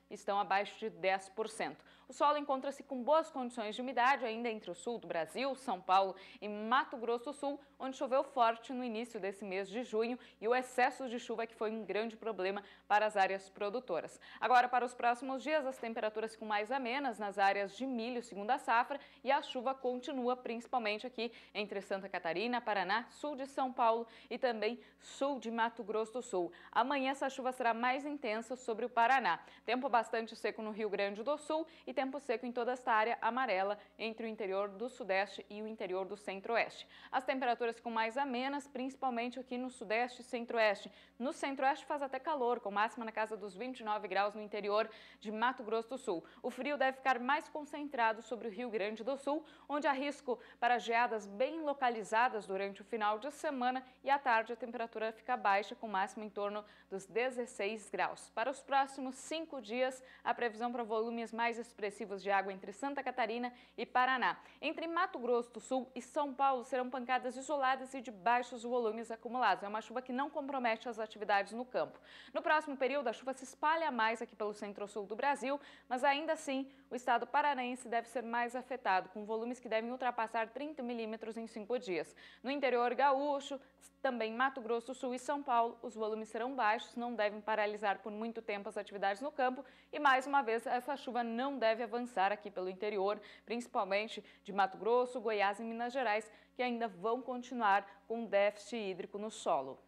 estão abaixo de 10%. O solo encontra-se com boas condições de umidade ainda entre o sul do Brasil, São Paulo e Mato Grosso do Sul, onde choveu forte no início desse mês de junho e o excesso de chuva que foi um grande problema para as áreas produtoras. Agora, para os próximos dias, as temperaturas ficam mais amenas nas áreas de milho segunda safra e a chuva continua principalmente aqui entre Santa Catarina, Paraná, sul de São Paulo e também sul de Mato Grosso do Sul. Amanhã essa chuva será mais intensa sobre o Paraná. Tempo bastante seco no Rio Grande do Sul e tempo seco em toda esta área amarela entre o interior do Sudeste e o interior do Centro-Oeste. As temperaturas ficam mais amenas, principalmente aqui no Sudeste e Centro-Oeste. No Centro-Oeste faz até calor, com máxima na casa dos 29 graus no interior de Mato Grosso do Sul. O frio deve ficar mais concentrado sobre o Rio Grande do Sul, onde há risco para geadas bem localizadas durante o final de semana e à tarde a temperatura fica baixa, com máxima em torno dos 16 graus. Para os próximos 5 dias, a previsão para volumes mais expressivos de água entre Santa Catarina e Paraná. Entre Mato Grosso do Sul e São Paulo serão pancadas isoladas e de baixos volumes acumulados. É uma chuva que não compromete as atividades no campo. No próximo período, a chuva se espalha mais aqui pelo centro-sul do Brasil, mas ainda assim o estado paranaense deve ser mais afetado, com volumes que devem ultrapassar 30 milímetros em 5 dias. No interior gaúcho, também Mato Grosso do Sul e São Paulo, os volumes serão baixos, não devem paralisar por muito tempo as atividades no campo e, mais uma vez, essa chuva não deve avançar aqui pelo interior, principalmente de Mato Grosso, Goiás e Minas Gerais, que ainda vão continuar com déficit hídrico no solo.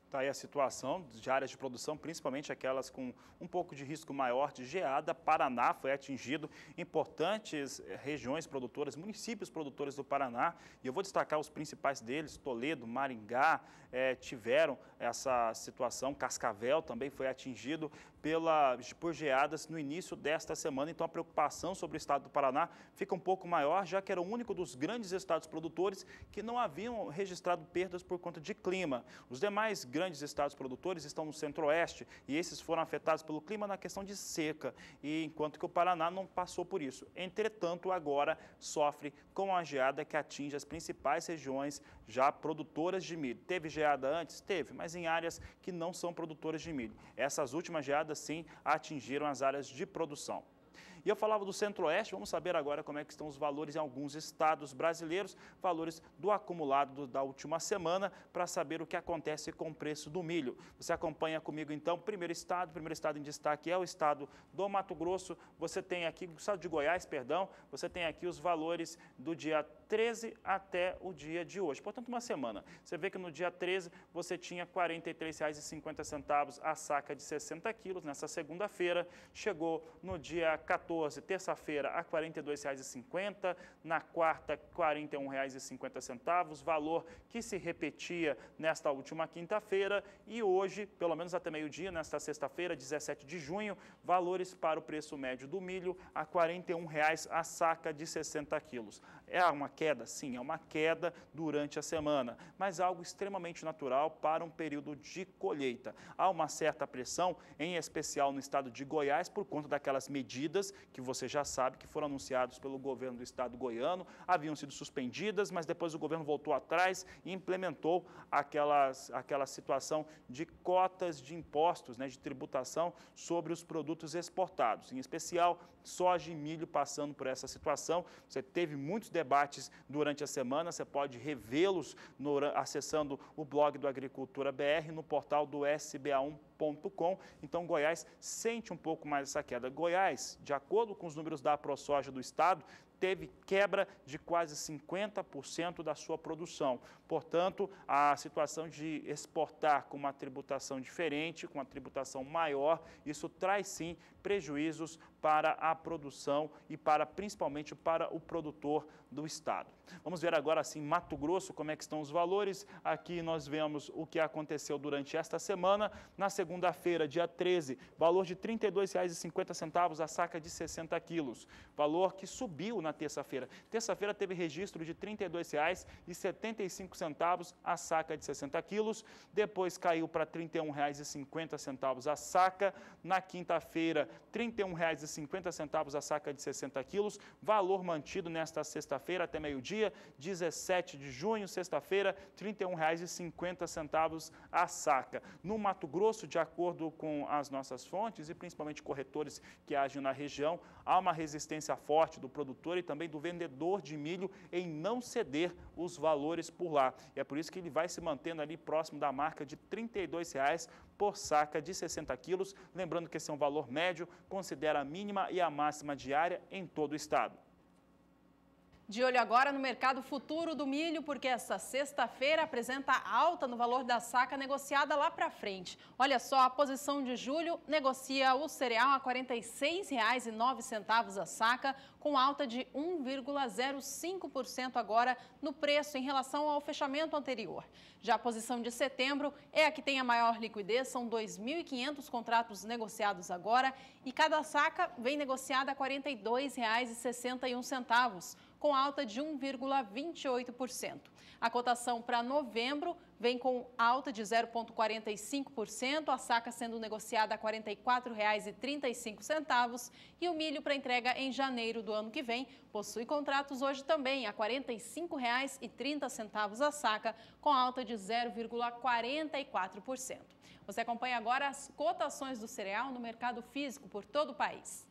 Está aí a situação de áreas de produção, principalmente aquelas com um pouco de risco maior de geada. Paraná foi atingido, importantes regiões produtoras, municípios produtores do Paraná, e eu vou destacar os principais deles: Toledo, Maringá, tiveram essa situação. Cascavel também foi atingido por geadas no início desta semana, então a preocupação sobre o estado do Paraná fica um pouco maior, já que era o único dos grandes estados produtores que não haviam registrado perdas por conta de clima. Os demais grandes estados produtores estão no Centro-Oeste e esses foram afetados pelo clima na questão de seca, e enquanto que o Paraná não passou por isso. Entretanto, agora sofre com a geada que atinge as principais regiões já produtoras de milho. Teve geada antes? Teve, mas em áreas que não são produtoras de milho. Essas últimas geadas, sim, atingiram as áreas de produção. E eu falava do Centro-Oeste, vamos saber agora como é que estão os valores em alguns estados brasileiros, valores do acumulado da última semana, para saber o que acontece com o preço do milho. Você acompanha comigo então, primeiro estado em destaque é o estado do Mato Grosso. Você tem aqui, o estado de Goiás, perdão, você tem aqui os valores do dia 13 até o dia de hoje, portanto uma semana. Você vê que no dia 13 você tinha R$ 43,50 a saca de 60 quilos, nessa segunda-feira. Chegou no dia 14, terça-feira, a R$ 42,50, na quarta, R$ 41,50, valor que se repetia nesta última quinta-feira, e hoje, pelo menos até meio-dia, nesta sexta-feira, 17 de junho, valores para o preço médio do milho a R$ 41,00 a saca de 60 quilos. É uma queda? Sim, é uma queda durante a semana, mas algo extremamente natural para um período de colheita. Há uma certa pressão, em especial no estado de Goiás, por conta daquelas medidas que você já sabe que foram anunciadas pelo governo do estado goiano, haviam sido suspendidas, mas depois o governo voltou atrás e implementou aquela situação de cotas de impostos, de tributação sobre os produtos exportados, em especial soja e milho passando por essa situação. Você teve muitos debates durante a semana, você pode revê-los acessando o blog do Agricultura BR no portal do sba1.com. Então, Goiás sente um pouco mais essa queda. Goiás, de acordo com os números da AproSoja do estado, teve quebra de quase 50% da sua produção. Portanto, a situação de exportar com uma tributação diferente, com uma tributação maior, isso traz sim prejuízos para a produção e principalmente para o produtor do estado. Vamos ver agora sim Mato Grosso, como é que estão os valores. Aqui nós vemos o que aconteceu durante esta semana. Na segunda-feira, dia 13, valor de R$ 32,50 a saca de 60 quilos. Valor que subiu na terça-feira. Terça-feira teve registro de R$ 32,75 a saca de 60 quilos. Depois caiu para R$ 31,50 a saca. Na quinta-feira, R$ 31,50 a saca de 60 quilos. Valor mantido nesta sexta-feira até meio-dia, 17 de junho, sexta-feira, R$ 31,50 a saca. No Mato Grosso, de acordo com as nossas fontes e principalmente corretores que agem na região, há uma resistência forte do produtor e também do vendedor de milho em não ceder os valores por lá. E é por isso que ele vai se mantendo ali próximo da marca de R$ 32,00 por saca de 60 quilos. Lembrando que esse é um valor médio, considera a mínima e a máxima diária em todo o estado. De olho agora no mercado futuro do milho, porque essa sexta-feira apresenta alta no valor da saca negociada lá para frente. Olha só, a posição de julho negocia o cereal a R$ 46,09 a saca, com alta de 1,05% agora no preço em relação ao fechamento anterior. Já a posição de setembro é a que tem a maior liquidez, são 2.500 contratos negociados agora e cada saca vem negociada a R$ 42,61, com alta de 1,28%. A cotação para novembro vem com alta de 0,45%, a saca sendo negociada a R$ 44,35 e o milho para entrega em janeiro do ano que vem possui contratos hoje também a R$ 45,30 a saca, com alta de 0,44%. Você acompanha agora as cotações do cereal no mercado físico por todo o país.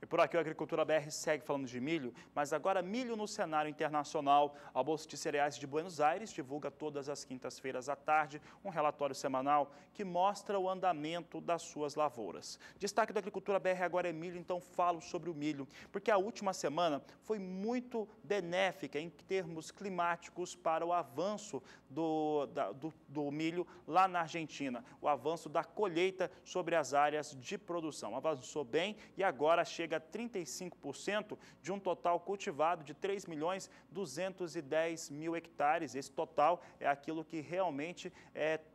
Por aqui, a Agricultura BR segue falando de milho, mas agora milho no cenário internacional. A Bolsa de Cereais de Buenos Aires divulga todas as quintas-feiras à tarde um relatório semanal que mostra o andamento das suas lavouras. Destaque da Agricultura BR agora é milho, então falo sobre o milho, porque a última semana foi muito benéfica em termos climáticos para o avanço do milho lá na Argentina, o avanço da colheita sobre as áreas de produção. Avançou bem e agora chega a 35% de um total cultivado de 3.210.000 hectares. Esse total é aquilo que realmente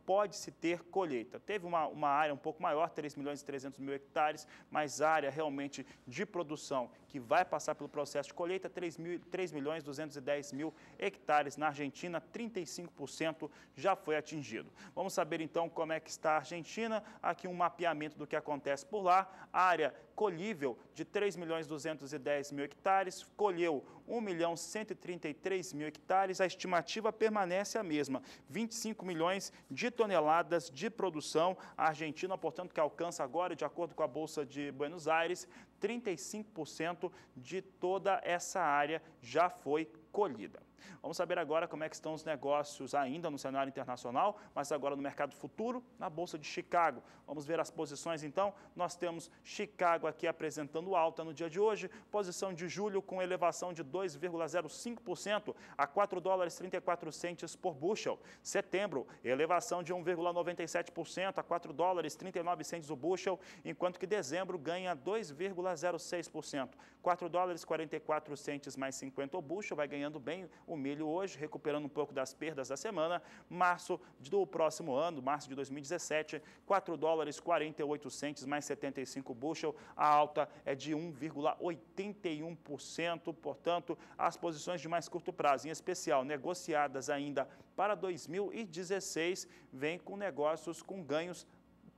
pode-se ter colheita. Teve uma área um pouco maior, 3.300.000 hectares, mas área realmente de produção que vai passar pelo processo de colheita, 3.210.000 hectares na Argentina, 35% já foi atingido. Vamos saber então como é que está a Argentina, aqui um mapeamento do que acontece por lá. A área colhível de 3.210.000 hectares, colheu 1.133.000 hectares, a estimativa permanece a mesma, 25 milhões de toneladas de produção. A Argentina, portanto, que alcança agora, de acordo com a Bolsa de Buenos Aires, 35% de toda essa área já foi colhida. Vamos saber agora como é que estão os negócios ainda no cenário internacional, mas agora no mercado futuro, na Bolsa de Chicago. Vamos ver as posições então. Nós temos Chicago aqui apresentando alta no dia de hoje, posição de julho com elevação de 2,05% a $4,34 por bushel. Setembro, elevação de 1,97% a $4,39 o bushel, enquanto que dezembro ganha 2,06%, $4,44 mais 50 o bushel, vai ganhando bem o milho hoje, recuperando um pouco das perdas da semana. Março do próximo ano, março de 2017, $4,48 mais 75 bushel, a alta é de 1,81%, portanto, as posições de mais curto prazo, em especial negociadas ainda para 2016, vêm com negócios com ganhos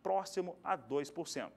próximo a 2%.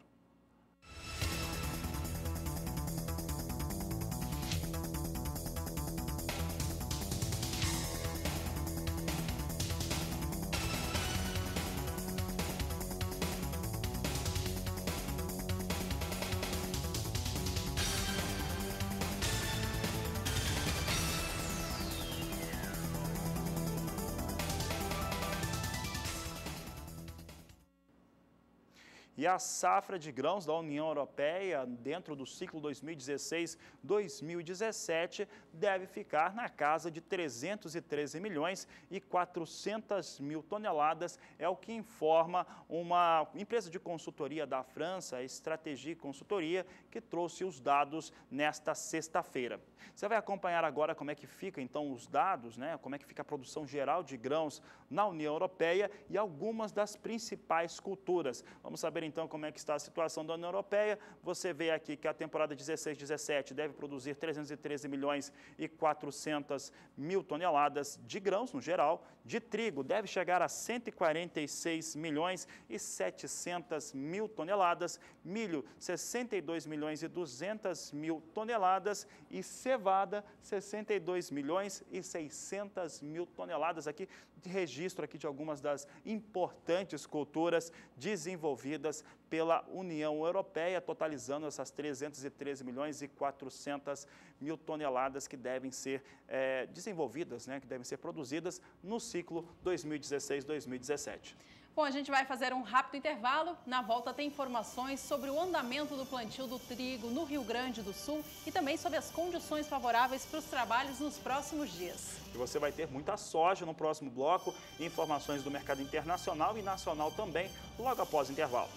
E a safra de grãos da União Europeia, dentro do ciclo 2016-2017, deve ficar na casa de 313 milhões e 400 mil toneladas, é o que informa uma empresa de consultoria da França, a Estratégie Consultoria, que trouxe os dados nesta sexta-feira. Você vai acompanhar agora como é que fica, então, os dados, né? Como é que fica a produção geral de grãos na União Europeia e algumas das principais culturas. Vamos saber, então, então como é que está a situação da União Europeia. Você vê aqui que a temporada 16-17 deve produzir 313 milhões e 400 mil toneladas de grãos no geral. De trigo deve chegar a 146 milhões e 700 mil toneladas. Milho, 62 milhões e 200 mil toneladas. E cevada, 62 milhões e 600 mil toneladas. Aqui de registro aqui de algumas das importantes culturas desenvolvidas pela União Europeia, totalizando essas 313 milhões e 400 mil toneladas que devem ser desenvolvidas, né, que devem ser produzidas no ciclo 2016-2017. Bom, a gente vai fazer um rápido intervalo. Na volta tem informações sobre o andamento do plantio do trigo no Rio Grande do Sul e também sobre as condições favoráveis para os trabalhos nos próximos dias. E você vai ter muita soja no próximo bloco, informações do mercado internacional e nacional também, logo após o intervalo.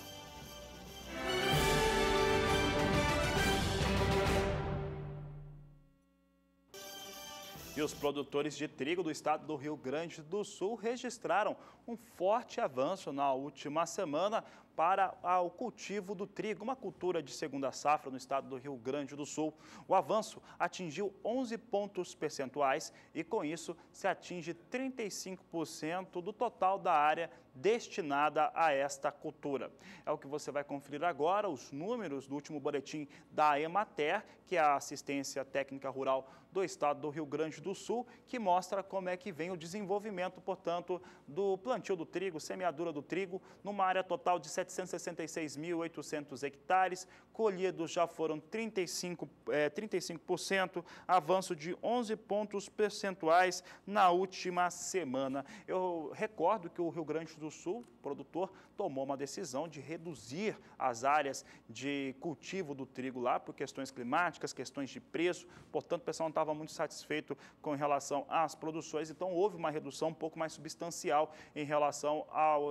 E os produtores de trigo do estado do Rio Grande do Sul registraram um forte avanço na última semana para o cultivo do trigo, uma cultura de segunda safra no estado do Rio Grande do Sul. O avanço atingiu 11 pontos percentuais e, com isso, se atinge 35% do total da área destinada a esta cultura. É o que você vai conferir agora, os números do último boletim da Emater, que é a Assistência Técnica Rural do estado do Rio Grande do Sul, que mostra como é que vem o desenvolvimento, portanto, do plantio do trigo, semeadura do trigo, numa área total de 766.800 hectares, colhidos já foram 35%, avanço de 11 pontos percentuais na última semana. Eu recordo que o Rio Grande do Sul, produtor, tomou uma decisão de reduzir as áreas de cultivo do trigo lá por questões climáticas, questões de preço, portanto o pessoal não estava muito satisfeito com relação às produções, então houve uma redução um pouco mais substancial em relação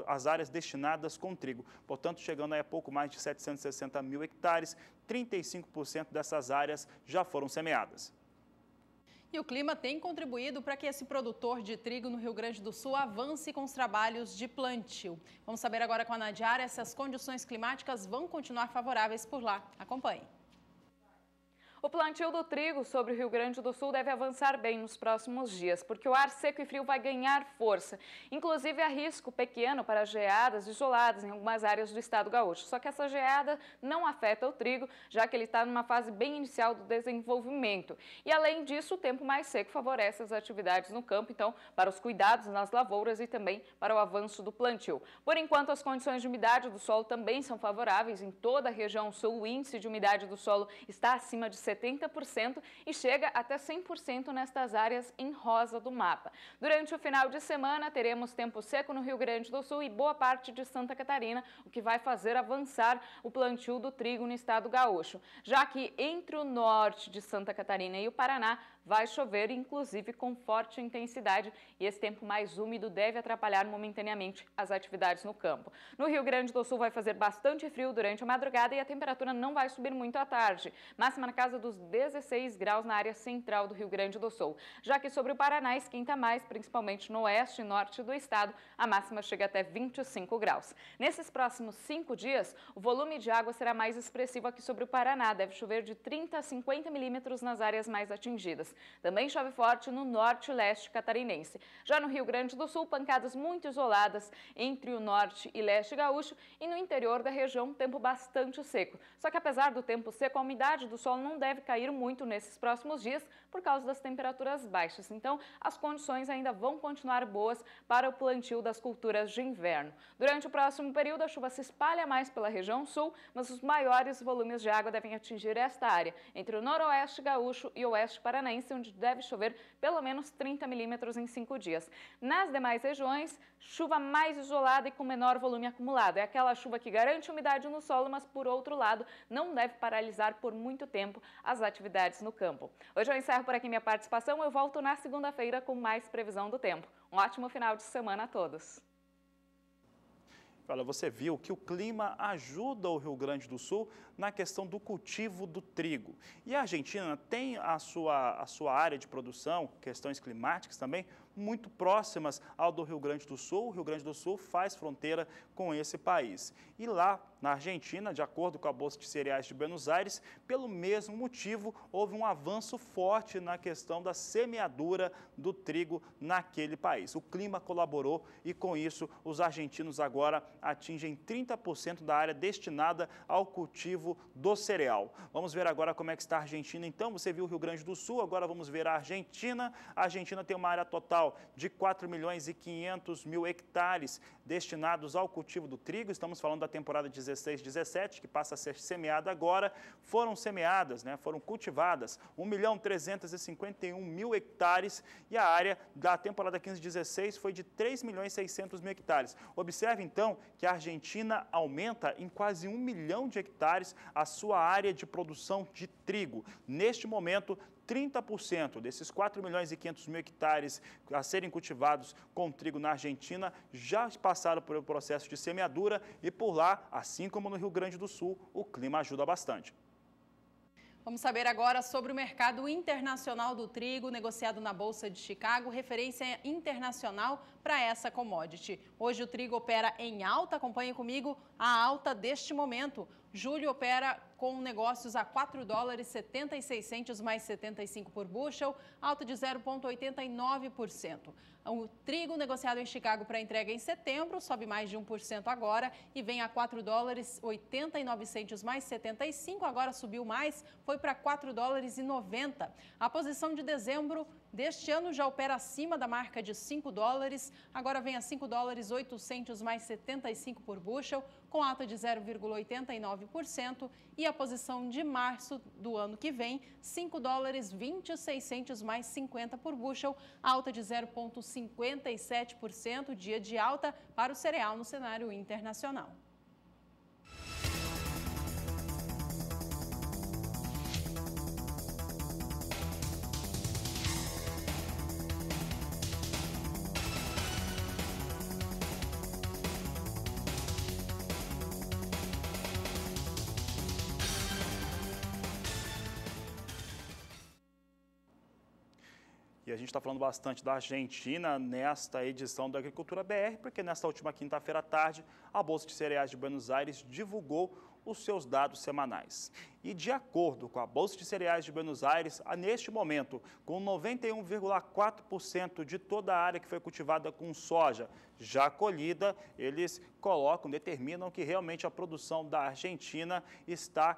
às áreas destinadas com trigo. Portanto, chegando a pouco mais de 760 mil hectares, 35% dessas áreas já foram semeadas. E o clima tem contribuído para que esse produtor de trigo no Rio Grande do Sul avance com os trabalhos de plantio. Vamos saber agora com a Nadiara se as condições climáticas vão continuar favoráveis por lá. Acompanhe. O plantio do trigo sobre o Rio Grande do Sul deve avançar bem nos próximos dias, porque o ar seco e frio vai ganhar força. Inclusive, há risco pequeno para geadas isoladas em algumas áreas do estado gaúcho. Só que essa geada não afeta o trigo, já que ele está numa fase bem inicial do desenvolvimento. E, além disso, o tempo mais seco favorece as atividades no campo, então, para os cuidados nas lavouras e também para o avanço do plantio. Por enquanto, as condições de umidade do solo também são favoráveis. Em toda a região sul, o índice de umidade do solo está acima de 70% e chega até 100% nestas áreas em rosa do mapa. Durante o final de semana, teremos tempo seco no Rio Grande do Sul e boa parte de Santa Catarina, o que vai fazer avançar o plantio do trigo no estado gaúcho, já que entre o norte de Santa Catarina e o Paraná vai chover, inclusive com forte intensidade, e esse tempo mais úmido deve atrapalhar momentaneamente as atividades no campo. No Rio Grande do Sul vai fazer bastante frio durante a madrugada e a temperatura não vai subir muito à tarde, máxima na casa dos 16 graus na área central do Rio Grande do Sul, já que sobre o Paraná esquenta mais, principalmente no oeste e norte do estado, a máxima chega até 25 graus. Nesses próximos 5 dias, o volume de água será mais expressivo aqui sobre o Paraná, deve chover de 30 a 50 milímetros nas áreas mais atingidas. Também chove forte no norte e leste catarinense. Já no Rio Grande do Sul, pancadas muito isoladas entre o norte e leste gaúcho e no interior da região, tempo bastante seco. Só que apesar do tempo seco, a umidade do solo não deve cair muito nesses próximos dias por causa das temperaturas baixas. Então, as condições ainda vão continuar boas para o plantio das culturas de inverno. Durante o próximo período, a chuva se espalha mais pela região sul, mas os maiores volumes de água devem atingir esta área, entre o noroeste gaúcho e o oeste paranaense, onde deve chover pelo menos 30 milímetros em 5 dias. Nas demais regiões, chuva mais isolada e com menor volume acumulado. É aquela chuva que garante umidade no solo, mas, por outro lado, não deve paralisar por muito tempo as atividades no campo. Hoje eu encerro por aqui minha participação. Eu volto na segunda-feira com mais previsão do tempo. Um ótimo final de semana a todos. Olha, você viu que o clima ajuda o Rio Grande do Sul na questão do cultivo do trigo. E a Argentina tem a sua área de produção, questões climáticas também, muito próximas ao do Rio Grande do Sul. O Rio Grande do Sul faz fronteira com esse país. E lá, na Argentina, de acordo com a Bolsa de Cereais de Buenos Aires, pelo mesmo motivo, houve um avanço forte na questão da semeadura do trigo naquele país. O clima colaborou e, com isso, os argentinos agora atingem 30% da área destinada ao cultivo do cereal. Vamos ver agora como é que está a Argentina. Então, você viu o Rio Grande do Sul, agora vamos ver a Argentina. A Argentina tem uma área total de 4.500.000 hectares destinados ao cultivo do trigo. Estamos falando da temporada 16-17, que passa a ser semeada agora. Foram semeadas, foram cultivadas 1.351.000 hectares e a área da temporada 15-16 foi de 3.600.000 hectares. Observe, então, que a Argentina aumenta em quase 1 milhão de hectares a sua área de produção de trigo. Neste momento, 30% desses 4.500.000 hectares a serem cultivados com trigo na Argentina já passaram pelo processo de semeadura e por lá, assim como no Rio Grande do Sul, o clima ajuda bastante. Vamos saber agora sobre o mercado internacional do trigo, negociado na Bolsa de Chicago, referência internacional para essa commodity. Hoje o trigo opera em alta, acompanhe comigo a alta deste momento. Julho opera com negócios a $4,76 mais 75 por bushel, alta de 0,89%. O trigo negociado em Chicago para entrega em setembro sobe mais de 1% agora e vem a $4,89 mais 75, agora subiu mais, foi para $4,90. A posição de dezembro deste ano já opera acima da marca de $5, agora vem a $5,800 mais 75 por bushel, com alta de 0,89%, e a posição de março do ano que vem, $5,26 mais 50 por bushel, alta de 0,57%, dia de alta para o cereal no cenário internacional. E a gente está falando bastante da Argentina nesta edição da Agricultura BR, porque nesta última quinta-feira à tarde, a Bolsa de Cereais de Buenos Aires divulgou os seus dados semanais. E de acordo com a Bolsa de Cereais de Buenos Aires, neste momento, com 91,4% de toda a área que foi cultivada com soja já colhida, eles determinam que realmente a produção da Argentina está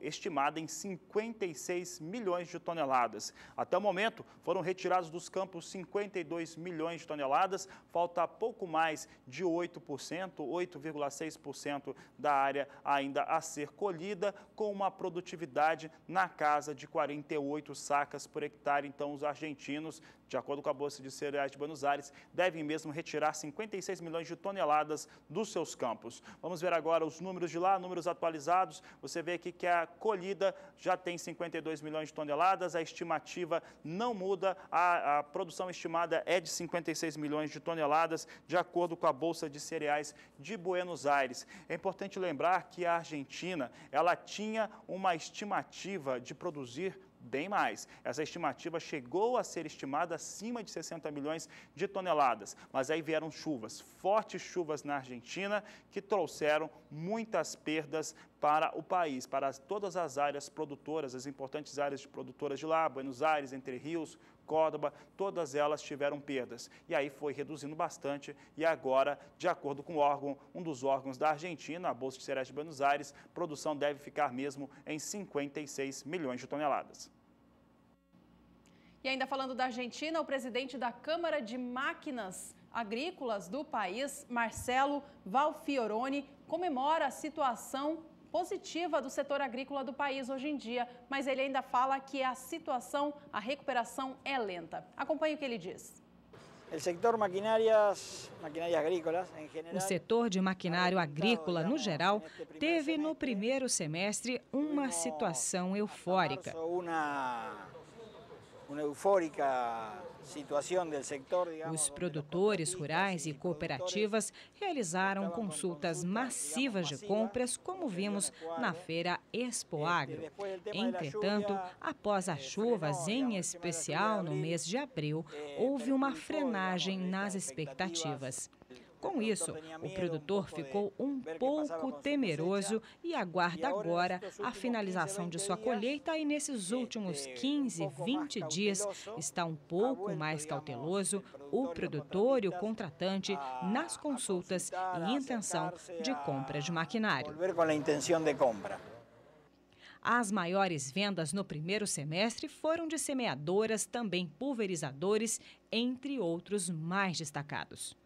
estimada em 56 milhões de toneladas. Até o momento, foram retirados dos campos 52 milhões de toneladas, falta pouco mais de 8%, 8,6% da área ainda a ser colhida, com uma produtividade na casa de 48 sacas por hectare. Então, os argentinos, de acordo com a Bolsa de Cereais de Buenos Aires, devem mesmo retirar 56 milhões de toneladas dos seus campos. Vamos ver agora os números de lá, números atualizados. Você vê aqui que a colhida já tem 52 milhões de toneladas, a estimativa não muda, a produção estimada é de 56 milhões de toneladas, de acordo com a Bolsa de Cereais de Buenos Aires. É importante lembrar que a Argentina, ela tinha uma estimativa de produzir bem mais. Essa estimativa chegou a ser estimada acima de 60 milhões de toneladas, mas aí vieram chuvas, fortes chuvas na Argentina, que trouxeram muitas perdas para o país, para todas as áreas produtoras, as importantes áreas produtoras de lá, Buenos Aires, Entre Rios, Córdoba, todas elas tiveram perdas. E aí foi reduzindo bastante e agora, de acordo com um dos órgãos da Argentina, a Bolsa de Cereais de Buenos Aires, a produção deve ficar mesmo em 56 milhões de toneladas. E ainda falando da Argentina, o presidente da Câmara de Máquinas Agrícolas do país, Marcelo Valfioroni, comemora a situação positiva do setor agrícola do país hoje em dia, mas ele ainda fala que a recuperação é lenta. Acompanhe o que ele diz. O setor de maquinário agrícola, no geral, teve no primeiro semestre uma situação eufórica. Os produtores rurais e cooperativas realizaram consultas massivas de compras, como vimos na feira Expo Agro. Entretanto, após as chuvas, em especial no mês de abril, houve uma frenagem nas expectativas. Com isso, o produtor ficou um pouco temeroso e aguarda agora a finalização de sua colheita e nesses últimos 15, 20 dias está um pouco mais cauteloso o produtor e o contratante nas consultas e intenção de compra de maquinário. As maiores vendas no primeiro semestre foram de semeadoras, também pulverizadores, entre outros mais destacados.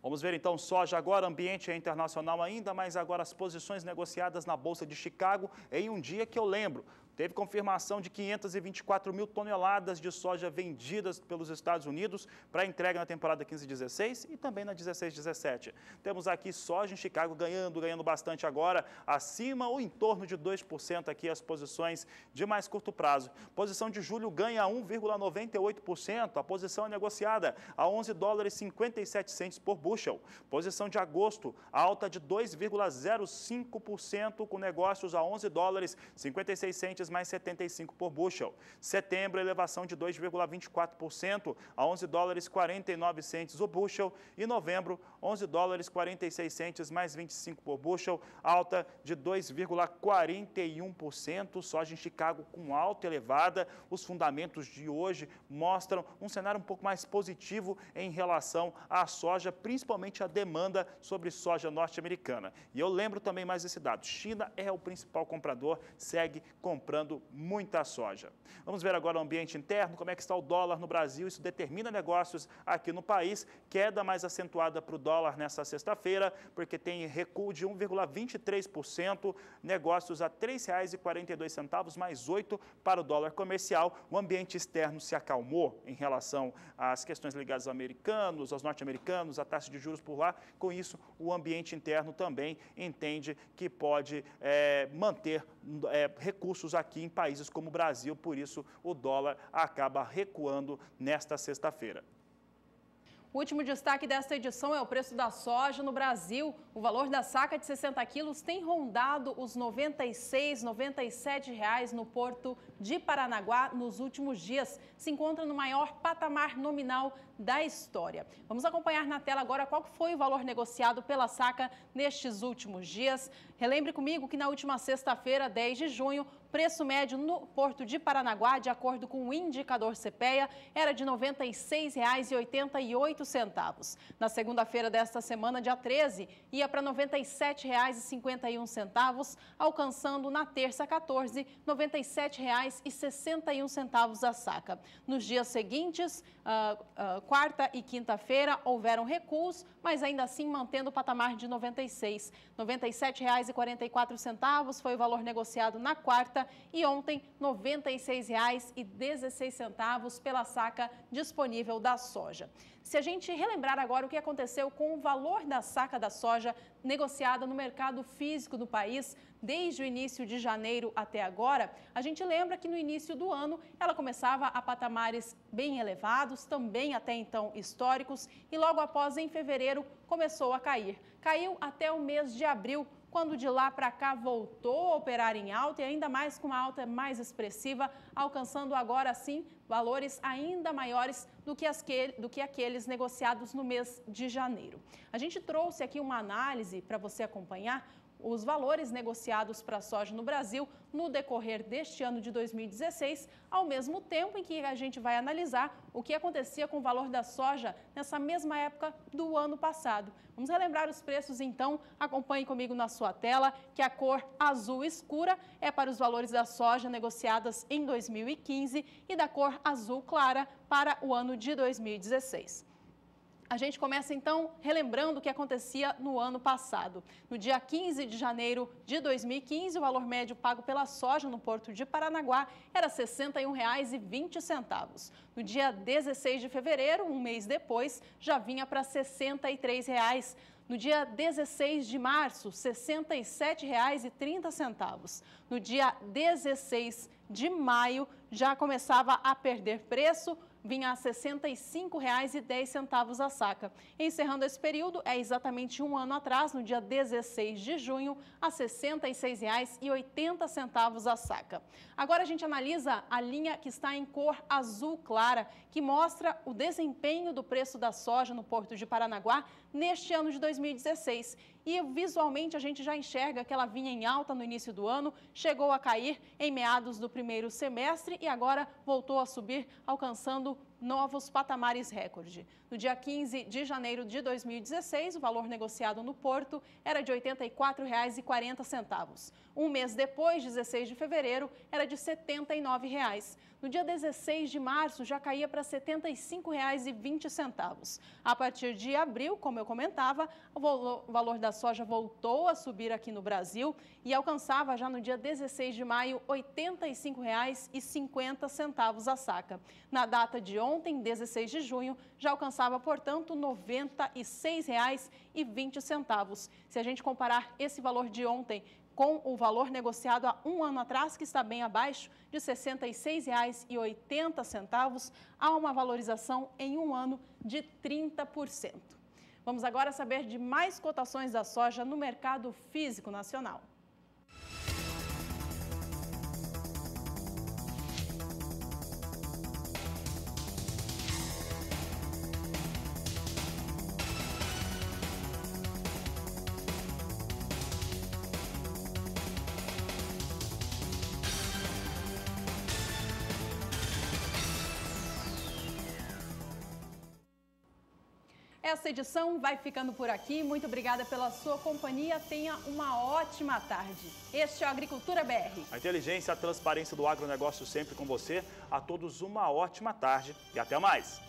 Vamos ver então soja agora, ambiente internacional ainda, mas agora as posições negociadas na Bolsa de Chicago em um dia que eu lembro. Teve confirmação de 524 mil toneladas de soja vendidas pelos Estados Unidos para entrega na temporada 15-16 e também na 16-17. Temos aqui soja em Chicago ganhando bastante agora, acima ou em torno de 2% aqui as posições de mais curto prazo. Posição de julho ganha 1,98%, a posição é negociada a $11,57 por bushel. Posição de agosto, alta de 2,05% com negócios a $11,56 mais 75 por bushel. Setembro, elevação de 2,24% a $11,49 o bushel. E novembro, $11,46 mais 25 por bushel, alta de 2,41%. Soja em Chicago com alta elevada. Os fundamentos de hoje mostram um cenário um pouco mais positivo em relação à soja, principalmente a demanda sobre soja norte-americana. E eu lembro também mais esse dado. China é o principal comprador, segue comprando muita soja. Vamos ver agora o ambiente interno, como é que está o dólar no Brasil. Isso determina negócios aqui no país. Queda mais acentuada para o dólar nessa sexta-feira, porque tem recuo de 1,23%, negócios a R$ 3,42, mais 8 para o dólar comercial. O ambiente externo se acalmou em relação às questões ligadas aos americanos, aos norte-americanos, a taxa de juros por lá. Com isso, o ambiente interno também entende que pode manter recursos aqui em países como o Brasil, por isso o dólar acaba recuando nesta sexta-feira. O último destaque desta edição é o preço da soja no Brasil. O valor da saca de 60 quilos tem rondado os R$ 96, R$ 97 no porto de Paranaguá nos últimos dias. Se encontra no maior patamar nominal da história. Vamos acompanhar na tela agora qual foi o valor negociado pela saca nestes últimos dias. Relembre comigo que na última sexta-feira, 10 de junho, preço médio no Porto de Paranaguá, de acordo com o indicador CPEA, era de R$ 96,88. Na segunda-feira desta semana, dia 13, ia para R$ 97,51, alcançando na terça, 14, R$ 97,61 a saca. Nos dias seguintes, quarta e quinta-feira, houveram recuos, mas ainda assim mantendo o patamar de R$ 96. R$ 97,44 foi o valor negociado na quarta e ontem R$ 96,16 pela saca disponível da soja. Se a gente relembrar agora o que aconteceu com o valor da saca da soja negociada no mercado físico do país, desde o início de janeiro até agora, a gente lembra que no início do ano ela começava a patamares bem elevados, também até então históricos, e logo após, em fevereiro, começou a cair. Caiu até o mês de abril, quando de lá para cá voltou a operar em alta e ainda mais com uma alta mais expressiva, alcançando agora sim valores ainda maiores do que aqueles negociados no mês de janeiro. A gente trouxe aqui uma análise para você acompanhar os valores negociados para a soja no Brasil no decorrer deste ano de 2016, ao mesmo tempo em que a gente vai analisar o que acontecia com o valor da soja nessa mesma época do ano passado. Vamos relembrar os preços então, acompanhe comigo na sua tela, que a cor azul escura é para os valores da soja negociadas em 2015 e da cor azul clara para o ano de 2016. A gente começa, então, relembrando o que acontecia no ano passado. No dia 15 de janeiro de 2015, o valor médio pago pela soja no Porto de Paranaguá era R$ 61,20. No dia 16 de fevereiro, um mês depois, já vinha para R$ 63. No dia 16 de março, R$ 67,30. No dia 16 de maio, já começava a perder preço, vinha a R$ 65,10 a saca. Encerrando esse período, é exatamente um ano atrás, no dia 16 de junho, a R$ 66,80 a saca. Agora a gente analisa a linha que está em cor azul clara, que mostra o desempenho do preço da soja no Porto de Paranaguá neste ano de 2016. E visualmente a gente já enxerga que ela vinha em alta no início do ano, chegou a cair em meados do primeiro semestre e agora voltou a subir, alcançando novos patamares recorde. No dia 15 de janeiro de 2016, o valor negociado no Porto era de R$ 84,40. Um mês depois, 16 de fevereiro, era de R$ 79,00. No dia 16 de março, já caía para R$ 75,20. A partir de abril, como eu comentava, o valor da soja voltou a subir aqui no Brasil e alcançava já no dia 16 de maio R$ 85,50 a saca. Na data de ontem, 16 de junho, já alcançava, portanto, R$ 96,20. Se a gente comparar esse valor de ontem com o valor negociado há um ano atrás, que está bem abaixo de R$ 66,80, há uma valorização em um ano de 30%. Vamos agora saber de mais cotações da soja no mercado físico nacional. Essa edição vai ficando por aqui. Muito obrigada pela sua companhia. Tenha uma ótima tarde. Este é o Agricultura BR. A inteligência e a transparência do agronegócio sempre com você. A todos uma ótima tarde e até mais.